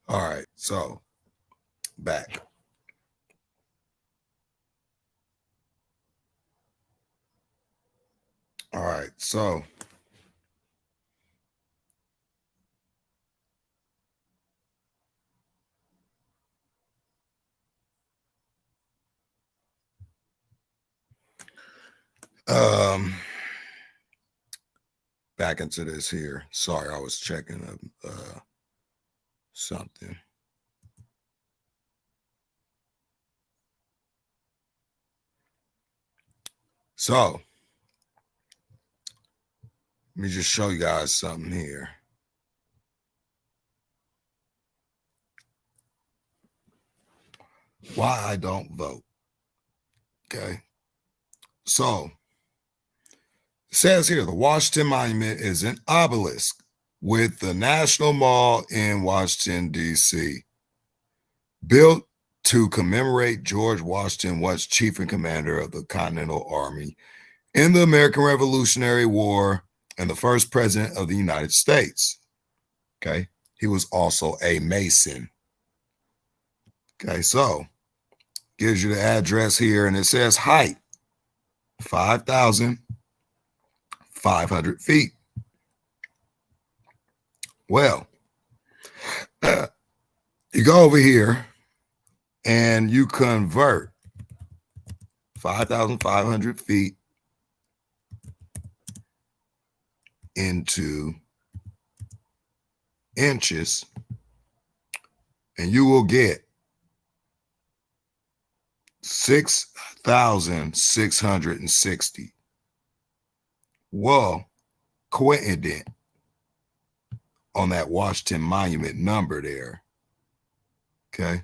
All right, so back. All right, so um back into this here. Sorry, I was checking something. So let me just show you guys something here. Why I don't vote. Okay. So it says here the Washington Monument is an obelisk with the National Mall in Washington, D.C., built to commemorate George Washington, once chief and commander of the Continental Army in the American Revolutionary War and the first president of the United States. Okay. He was also a Mason. Okay. So gives you the address here and it says height 5,500 feet. Well, you go over here and you convert 5,500 feet into inches, and you will get 6,660. Well, coincident on that Washington Monument number there. Okay.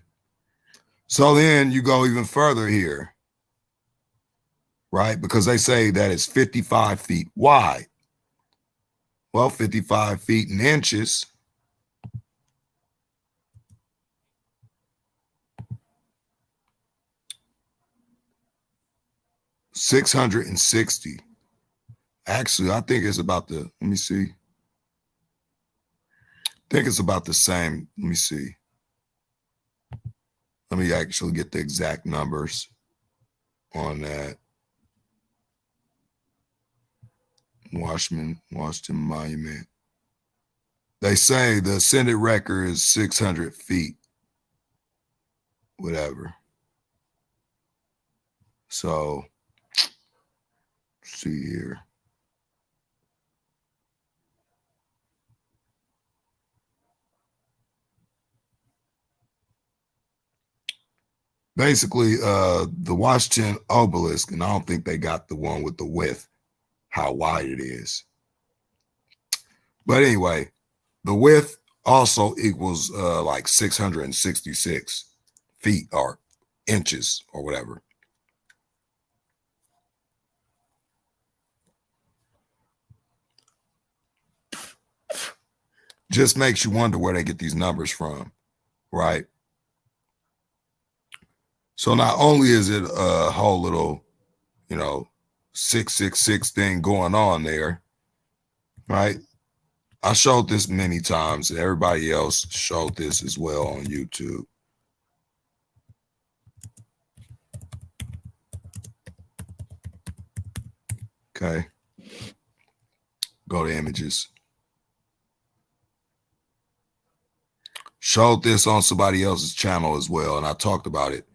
So then you go even further here, right? Because they say that it's 55 feet wide. Well, 55 feet in inches. $660. Actually, I think it's about the, let me see. I think it's about the same. Let me see. Let me actually get the exact numbers on that. Washington Monument. They say the ascended record is 600 feet, whatever. So, see here. Basically, the Washington obelisk, and I don't think they got the one with the width, how wide it is. But anyway, the width also equals like 666 feet or inches or whatever. Just makes you wonder where they get these numbers from, right? So not only is it a whole little, 666 thing going on there, right? I showed this many times, and everybody else showed this as well on YouTube. Okay. Go to images. Showed this on somebody else's channel as well, and I talked about it,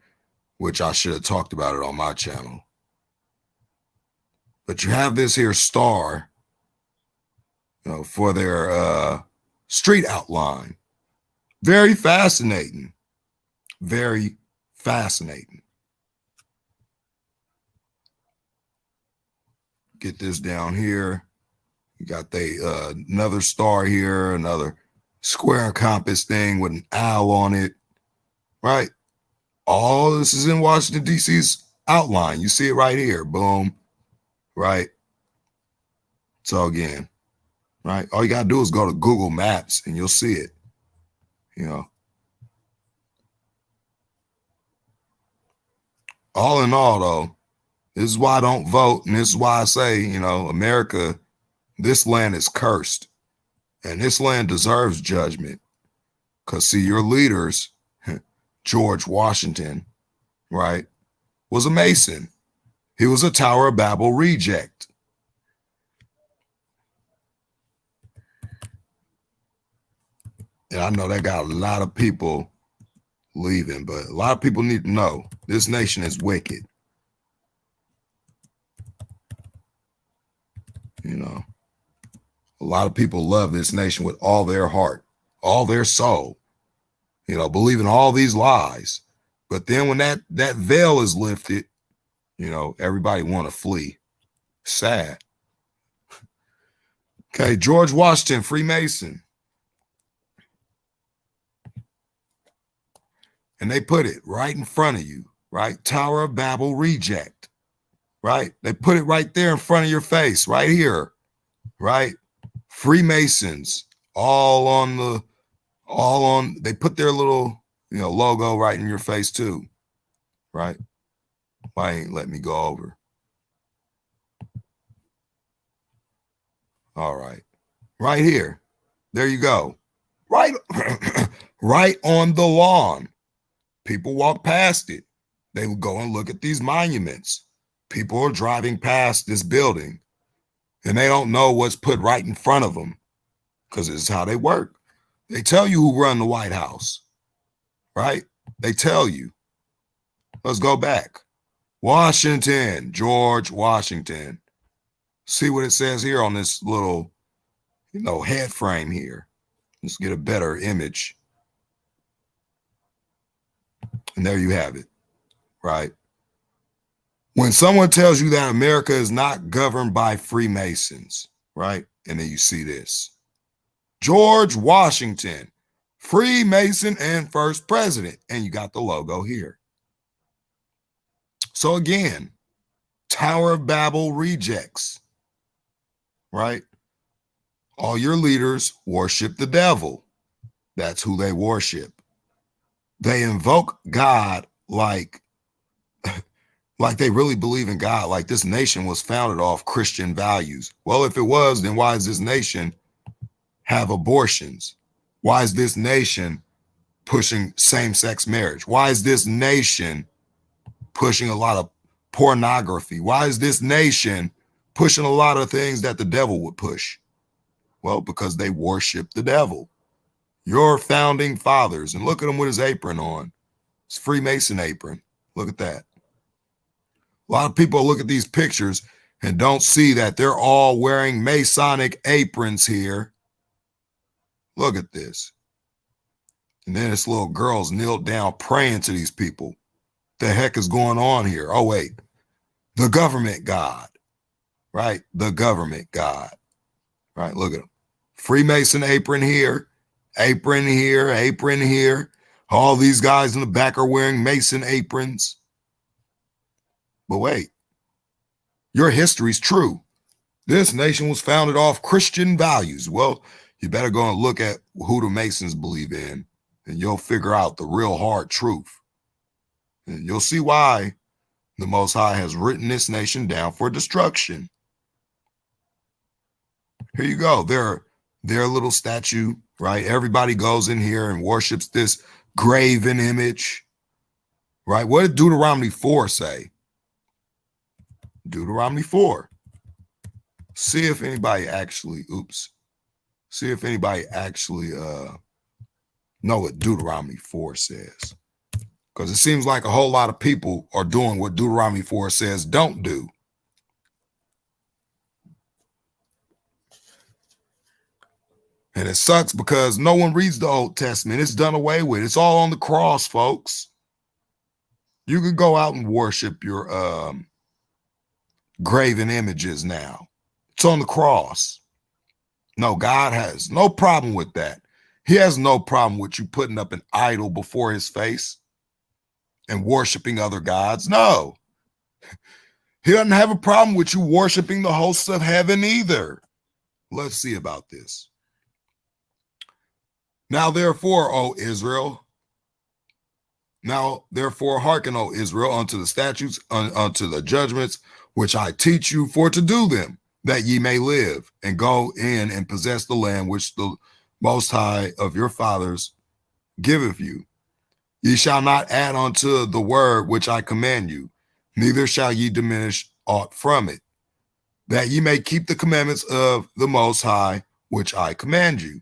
which I should have talked about it on my channel. But you have this here star, for their street outline. Very fascinating. Very fascinating. Get this down here. You got another star here, another square compass thing with an owl on it, right? All this is in Washington, D.C.'s outline. You see it right here. Boom. Right. So again, right? All you got to do is go to Google Maps and you'll see it. All in all, though, this is why I don't vote. And this is why I say, America, this land is cursed. And this land deserves judgment. Because see, your leaders, George Washington, right, was a Mason. He was a Tower of Babel reject. And I know that got a lot of people leaving, but a lot of people need to know this nation is wicked. You know, a lot of people love this nation with all their heart, all their soul, you know, believing all these lies. But then when that veil is lifted, you know, everybody want to flee. Sad. Okay, George Washington, Freemason. And they put it right in front of you, right? Tower of Babel reject, right? They put it right there in front of your face, right here, right? Freemasons, they put their little, you know, logo right in your face too, right? Why ain't let me go over? All right, right here. There you go. Right, right on the lawn. People walk past it. They would go and look at these monuments. People are driving past this building and they don't know what's put right in front of them because this is how they work. They tell you who run the White House, right? They tell you. Let's go back. Washington, George Washington. See what it says here on this little, you know, head frame here. Let's get a better image. And there you have it, right? When someone tells you that America is not governed by Freemasons, right? And then you see this. George Washington, Freemason and first president. And you got the logo here. So again, Tower of Babel rejects, right? All your leaders worship the devil. That's who they worship. They invoke God like they really believe in God, like this nation was founded off Christian values. Well, if it was, then why does this nation have abortions? Why is this nation pushing same-sex marriage? Why is this nation pushing a lot of pornography? Why is this nation pushing a lot of things that the devil would push? Well, because they worship the devil. Your founding fathers, and look at him with his apron on. It's Freemason apron. Look at that. A lot of people look at these pictures and don't see that they're all wearing Masonic aprons here. Look at this. And then this little girl's knelt down praying to these people. The heck is going on here? Oh, wait. The government God, right? The government God, right? Look at them. Freemason apron here, apron here, apron here. All these guys in the back are wearing Mason aprons. But wait, your history's true. This nation was founded off Christian values. Well, you better go and look at who the Masons believe in, and you'll figure out the real hard truth. And you'll see why the Most High has written this nation down for destruction. Here you go. Their little statue, right? Everybody goes in here and worships this graven image, right? What did Deuteronomy 4 say? Deuteronomy 4. See if anybody actually, see if anybody actually know what Deuteronomy 4 says. Because it seems like a whole lot of people are doing what Deuteronomy 4 says don't do. And it sucks because no one reads the Old Testament. It's done away with. It's all on the cross, folks. You can go out and worship your graven images now. It's on the cross. No, God has no problem with that. He has no problem with you putting up an idol before his face and worshiping other gods. No. He doesn't have a problem with you worshiping the hosts of heaven either. Let's see about this. Now, therefore, O Israel, hearken, O Israel, unto the statutes, unto the judgments, which I teach you for to do them, that ye may live, and go in and possess the land which the Most High of your fathers giveth you. Ye shall not add unto the word which I command you, neither shall ye diminish aught from it, that ye may keep the commandments of the Most High, which I command you.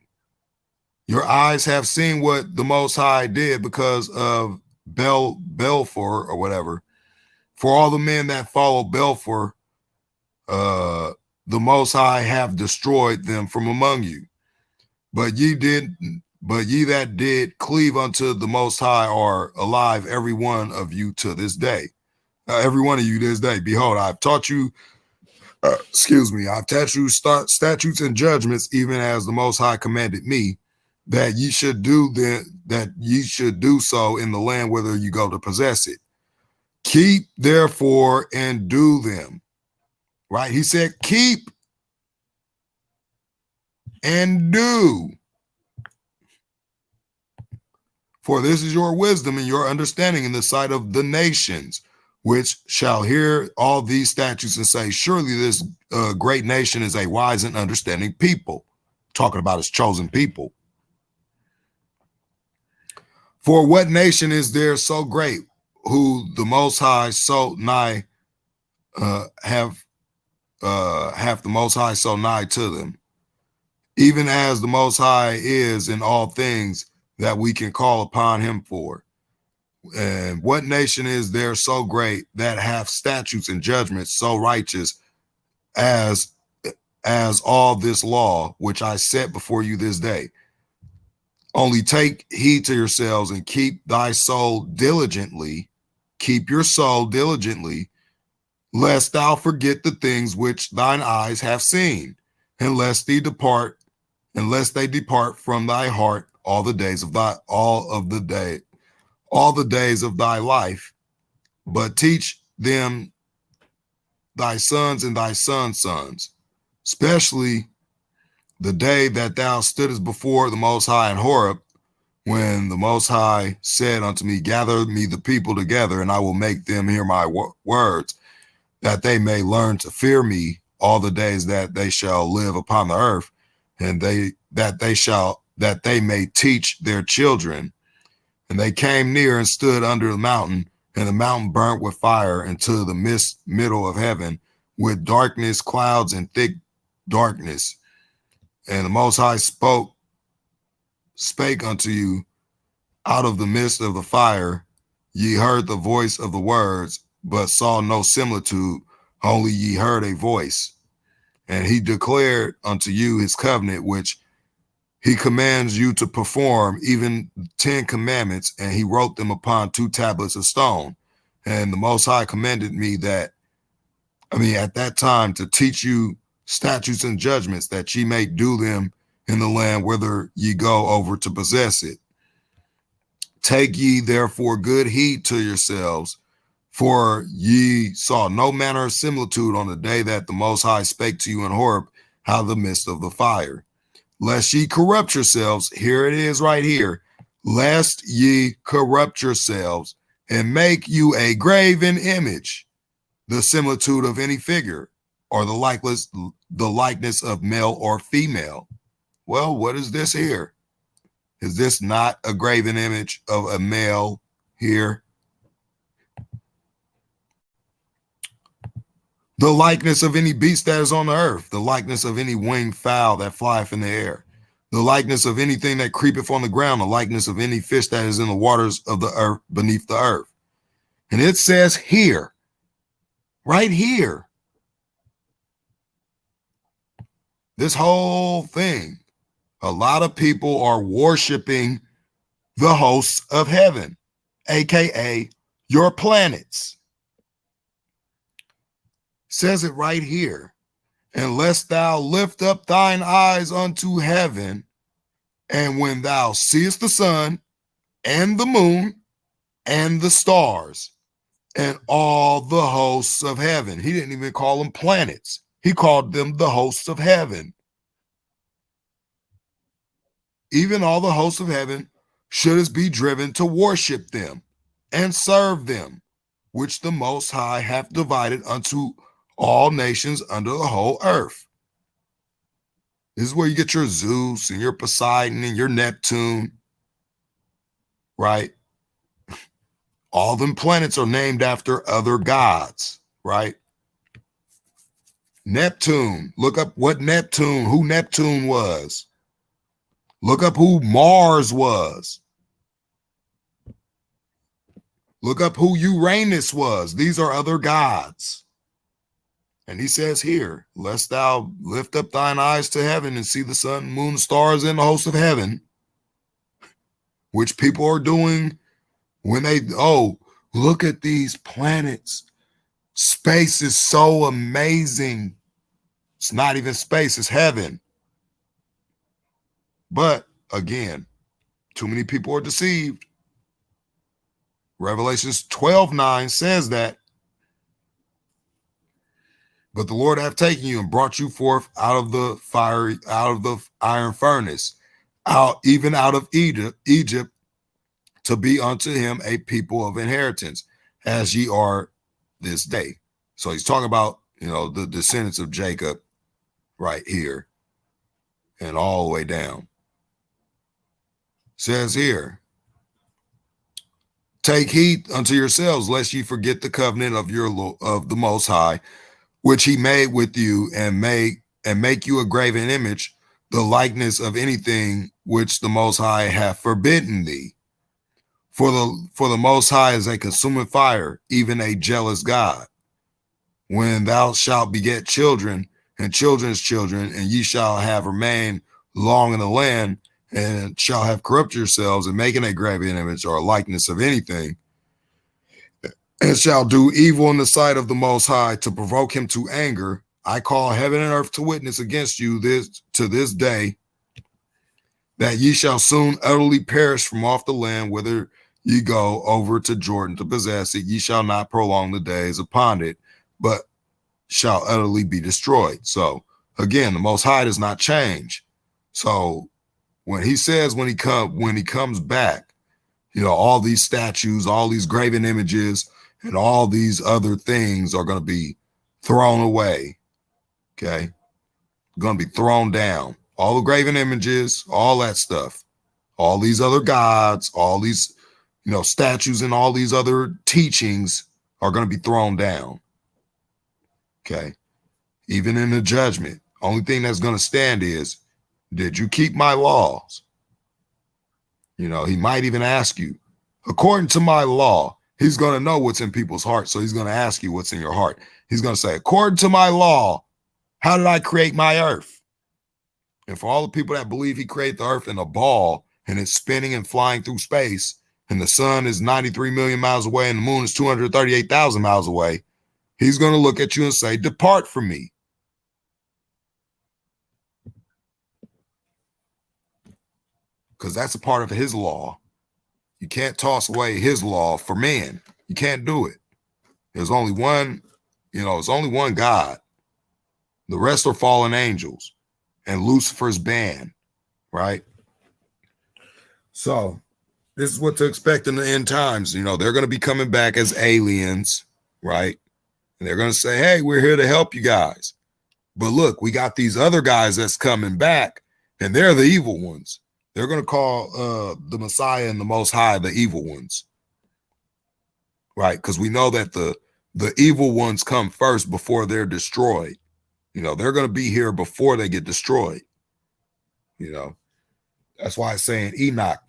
Your eyes have seen what the Most High did because of Belfor or whatever. For all the men that follow Belfor, the Most High have destroyed them from among you. But ye that did cleave unto the Most High are alive, every one of you to this day. Every one of you this day. Behold, I've taught you, I've taught you statutes and judgments, even as the Most High commanded me, that ye should do so in the land whither you go to possess it. Keep therefore and do them. Right? He said, keep and do. For this is your wisdom and your understanding in the sight of the nations, which shall hear all these statutes and say, surely this great nation is a wise and understanding people. Talking about his chosen people. For what nation is there so great who the Most High so nigh hath the Most High so nigh to them, even as the Most High is in all things that we can call upon him for? And what nation is there so great that hath statutes and judgments so righteous as all this law which I set before you this day? Only take heed to yourselves and keep thy soul diligently. Keep your soul diligently, lest thou forget the things which thine eyes have seen, and lest they depart from thy heart all the days of thy life. But teach them thy sons and thy sons' sons, especially the day that thou stoodest before the Most High in Horeb, when the Most High said unto me, gather me the people together, and I will make them hear my words, that they may learn to fear me all the days that they shall live upon the earth, and that they may teach their children. And they came near and stood under the mountain, and the mountain burnt with fire into the middle of heaven, with darkness, clouds, and thick darkness. And the Most High spake unto you out of the midst of the fire. Ye heard the voice of the words, but saw no similitude, only ye heard a voice. And he declared unto you his covenant, which he commands you to perform, even 10 commandments, and he wrote them upon 2 tablets of stone. And the Most High commanded me at that time, to teach you statutes and judgments, that ye may do them in the land whither ye go over to possess it. Take ye therefore good heed to yourselves, for ye saw no manner of similitude on the day that the Most High spake to you in Horeb out of the midst of the fire. Lest ye corrupt yourselves, here it is right here, lest ye corrupt yourselves and make you a graven image, the similitude of any figure, or the likeness of male or female. Well, what is this here? Is this not a graven image of a male here? The likeness of any beast that is on the earth, the likeness of any winged fowl that flieth in the air, the likeness of anything that creepeth on the ground, the likeness of any fish that is in the waters of the earth, beneath the earth. And it says here, right here, this whole thing, a lot of people are worshiping the hosts of heaven, aka your planets. Says it right here. Unless thou lift up thine eyes unto heaven, and when thou seest the sun and the moon and the stars and all the hosts of heaven. He didn't even call them planets. He called them the hosts of heaven. Even all the hosts of heaven shouldst be driven to worship them and serve them, which the Most High hath divided unto all nations under the whole earth. This is where you get your Zeus and your Poseidon and your Neptune. right? All them planets are named after other gods, right? Neptune, look up who Neptune was. Look up who Mars was. Look up who Uranus was. These are other gods. And he says here, lest thou lift up thine eyes to heaven and see the sun, moon, stars, and the host of heaven, which people are doing when they, oh, look at these planets. Space is so amazing. It's not even space, it's heaven. But again, too many people are deceived. Revelations 12:9 says that. But the Lord hath taken you and brought you forth out of the iron furnace, even out of Egypt, to be unto him a people of inheritance, as ye are this day. So he's talking about, the descendants of Jacob right here and all the way down. Says here, take heed unto yourselves, lest ye forget the covenant of the Most High, which he made with you, and make you a graven image, the likeness of anything which the Most High hath forbidden thee. For the Most High is a consuming fire, even a jealous God. When thou shalt beget children and children's children, and ye shall have remained long in the land, and shall have corrupted yourselves in making a graven image or a likeness of anything, and shall do evil in the sight of the Most High to provoke him to anger, I call heaven and earth to witness against you to this day, that ye shall soon utterly perish from off the land whither ye go over to Jordan to possess it. Ye shall not prolong the days upon it, but shall utterly be destroyed. So again, the Most High does not change. So when he says when he comes back, all these statues, all these graven images, and all these other things are going to be thrown away. Okay. Going to be thrown down. All the graven images, all that stuff, all these other gods, all these, statues and all these other teachings are going to be thrown down. Okay. Even in the judgment, only thing that's going to stand is, did you keep my laws? He might even ask you, according to my law, he's going to know what's in people's hearts. So he's going to ask you what's in your heart. He's going to say, according to my law, how did I create my earth? And for all the people that believe he created the earth in a ball and it's spinning and flying through space, and the sun is 93 million miles away and the moon is 238,000 miles away, he's going to look at you and say, depart from me. Because that's a part of his law. You can't toss away his law for man. You can't do it. There's only one, it's only one God. The rest are fallen angels and Lucifer's band, right? So this is what to expect in the end times. They're going to be coming back as aliens, right? And they're going to say, hey, we're here to help you guys. But look, we got these other guys that's coming back, and they're the evil ones. They're going to call the Messiah and the Most High the evil ones, right? Because we know that the evil ones come first before they're destroyed. They're going to be here before they get destroyed. That's why it's saying Enoch,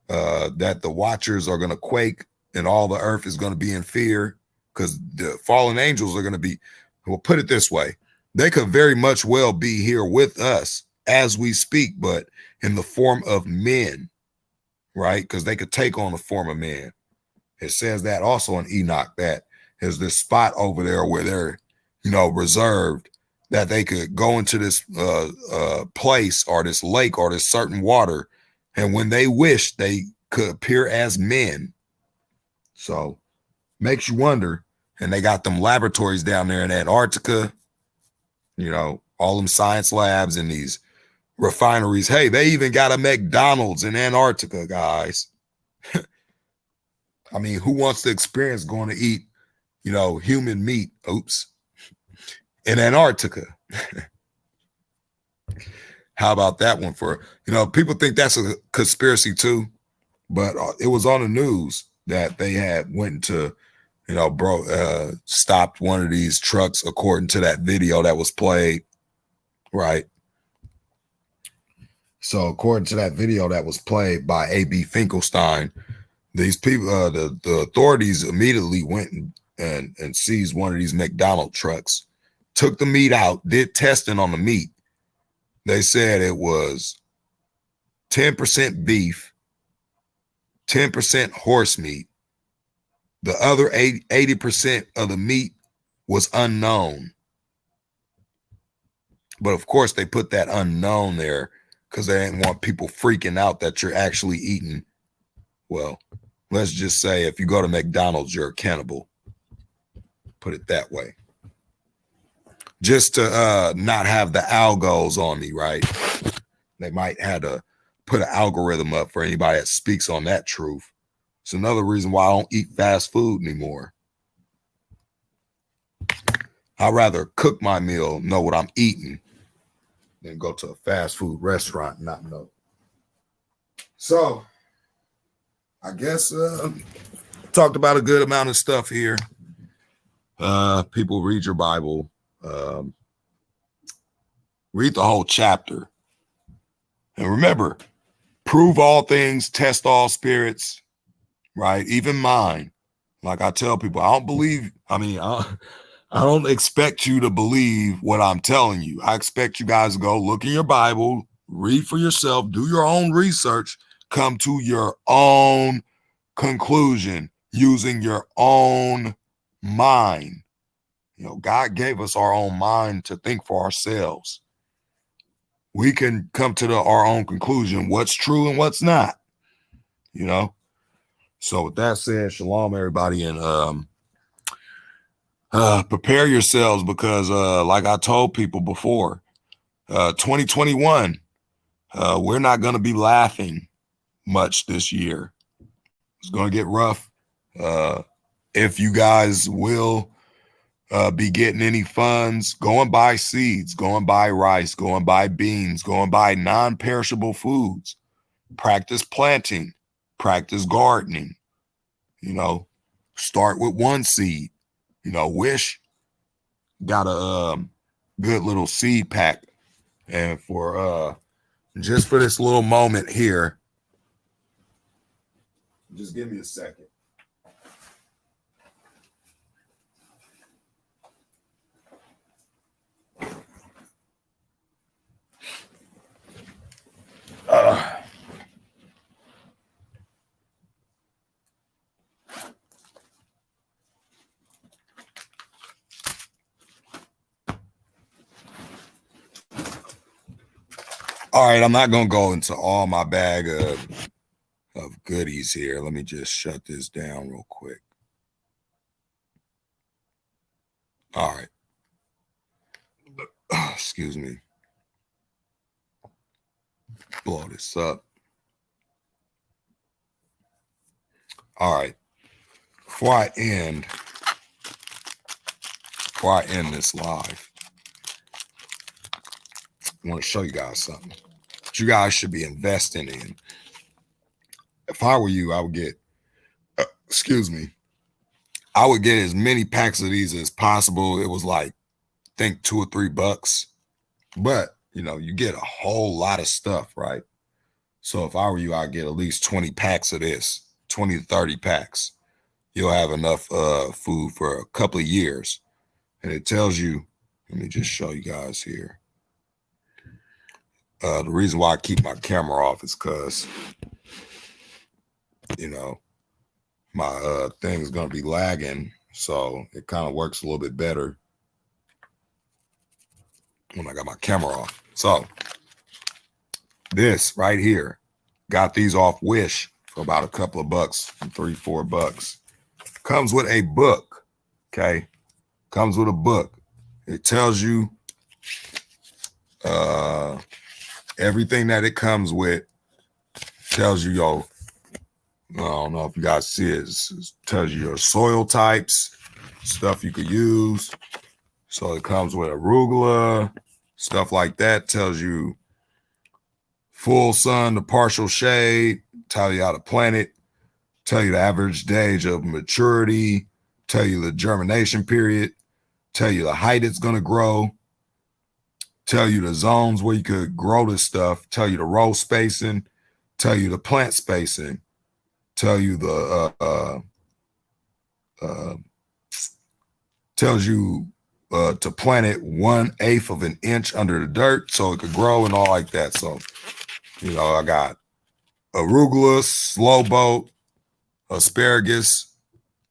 that the watchers are going to quake and all the earth is going to be in fear, because the fallen angels are going to be, we'll put it this way, they could very much well be here with us as we speak, but in the form of men, right? Because they could take on the form of man. It says that also in Enoch, that there's this spot over there where they're, reserved, that they could go into this place or this lake or this certain water, and when they wish, they could appear as men. So makes you wonder. And they got them laboratories down there in Antarctica, all them science labs and these refineries. Hey, they even got a McDonald's in Antarctica, guys. I mean, who wants to experience going to eat, human meat? Oops. In Antarctica. How about that one for, people think that's a conspiracy too, But it was on the news that they had went to, stopped one of these trucks according to that video that was played, right? So according to that video that was played by A.B. Finkelstein, these people, the authorities immediately went and seized one of these McDonald's trucks, took the meat out, did testing on the meat. They said it was 10% beef, 10% horse meat. The other 80% of the meat was unknown. But of course, they put that unknown there because they didn't want people freaking out that you're actually eating. Well, let's just say if you go to McDonald's, you're a cannibal. Put it that way. Just to not have the algos on me, right? They might have to put an algorithm up for anybody that speaks on that truth. It's another reason why I don't eat fast food anymore. I'd rather cook my meal, know what I'm eating, than go to a fast food restaurant and not know. So, I guess talked about a good amount of stuff here. People read your Bible. Read the whole chapter. And remember, prove all things, test all spirits, right? Even mine. Like I tell people, I don't expect you to believe what I'm telling you. I expect you guys to go look in your Bible, read for yourself, do your own research, come to your own conclusion using your own mind. God gave us our own mind to think for ourselves. We can come to our own conclusion, what's true and what's not, So with that said, shalom, everybody, and prepare yourselves because like I told people before, 2021, we're not going to be laughing much this year. It's going to get rough. If you guys will be getting any funds, go and buy seeds, go and buy rice, go and buy beans, go and buy non-perishable foods. Practice planting, practice gardening, start with one seed. Wish got a good little seed pack. And for just for this little moment here, just give me a second. All right, I'm not going to go into all my bag of goodies here. Let me just shut this down real quick. All right. Excuse me. Blow this up. All right. Before I end this live, I want to show you guys something that you guys should be investing in. If I were you, I would get, I would get as many packs of these as possible. It was like, I think $2 or $3, but you get a whole lot of stuff, right? So if I were you, I'd get at least 20 packs of this, 20 to 30 packs. You'll have enough food for a couple of years. And it tells you, let me just show you guys here. The reason why I keep my camera off is because, my thing's going to be lagging. So it kind of works a little bit better when I got my camera off. So this right here, got these off Wish for about a couple of bucks, $3, $4. Comes with a book. Okay. Comes with a book. It tells you everything that it comes with. Tells you I don't know if you guys see it. It tells you your soil types, stuff you could use. So it comes with arugula, stuff like that. Tells you full sun to partial shade, tell you how to plant it, tell you the average age of maturity, tell you the germination period, tell you the height it's going to grow, tell you the zones where you could grow this stuff, tell you the row spacing, tell you the plant spacing, tell you the tells you to plant it 1/8 of an inch under the dirt so it could grow and all like that. So, you know, I got arugula, slow boat, asparagus,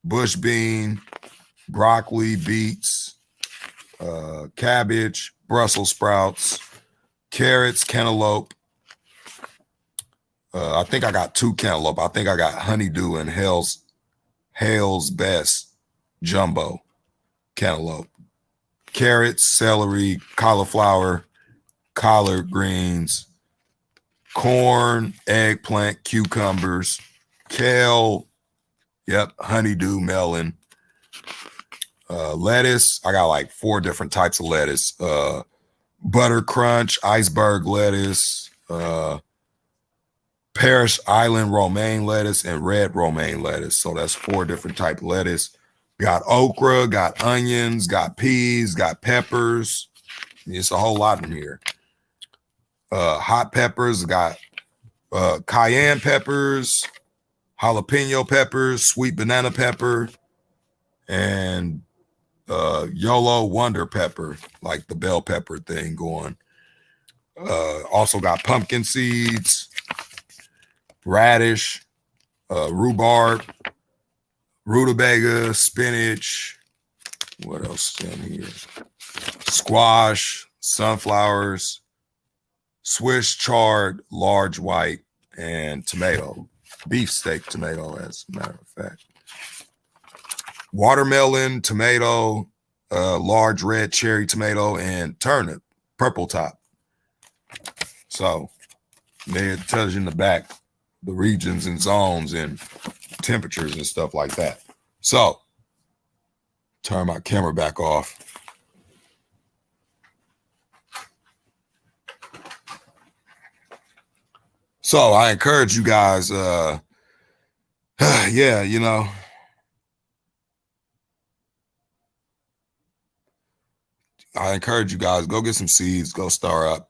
bush bean, broccoli, beets, cabbage, Brussels sprouts, carrots, cantaloupe. I think I got 2 cantaloupe. I think I got honeydew and Hale's Best jumbo cantaloupe. Carrots, celery, cauliflower, collard greens, corn, eggplant, cucumbers, kale, yep, honeydew, melon, lettuce. I got like 4 different types of lettuce. Butter crunch, iceberg lettuce, Paris Island romaine lettuce, and red romaine lettuce. So that's 4 different type of lettuce. Got okra, got onions, got peas, got peppers. It's a whole lot in here. Hot peppers, got cayenne peppers, jalapeno peppers, sweet banana pepper, and YOLO Wonder pepper, like the bell pepper thing going. Also got pumpkin seeds, radish, rhubarb, rutabaga, spinach. What else is in here? Squash, sunflowers, Swiss chard, large white, and tomato, beefsteak tomato, as a matter of fact. Watermelon, tomato, large red cherry tomato, and turnip, purple top. So it tells you in the back the regions and zones and temperatures and stuff like that. So turn my camera back off. So I encourage you guys, yeah, you know, I encourage you guys, go get some seeds, go star up.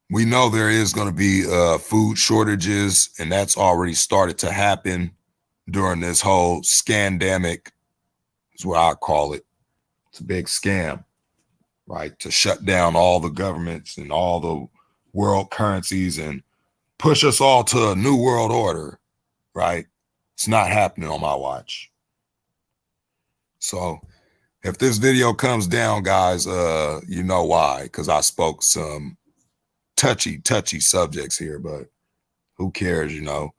We know there is going to be food shortages, and that's already started to happen during this whole scandemic, is what I call it. It's a big scam, right? To shut down all the governments and all the world currencies and push us all to a new world order, right? It's not happening on my watch. So if this video comes down, guys, you know why, because I spoke some touchy subjects here, but who cares, you know?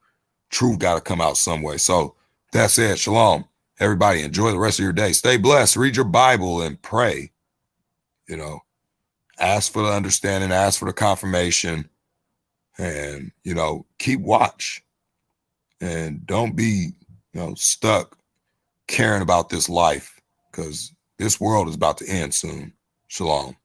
Truth got to come out some way. So that said, shalom. Everybody enjoy the rest of your day. Stay blessed. Read your Bible and pray. You know, ask for the understanding, ask for the confirmation, and, you know, keep watch. And don't be, you know, stuck caring about this life, because this world is about to end soon. Shalom.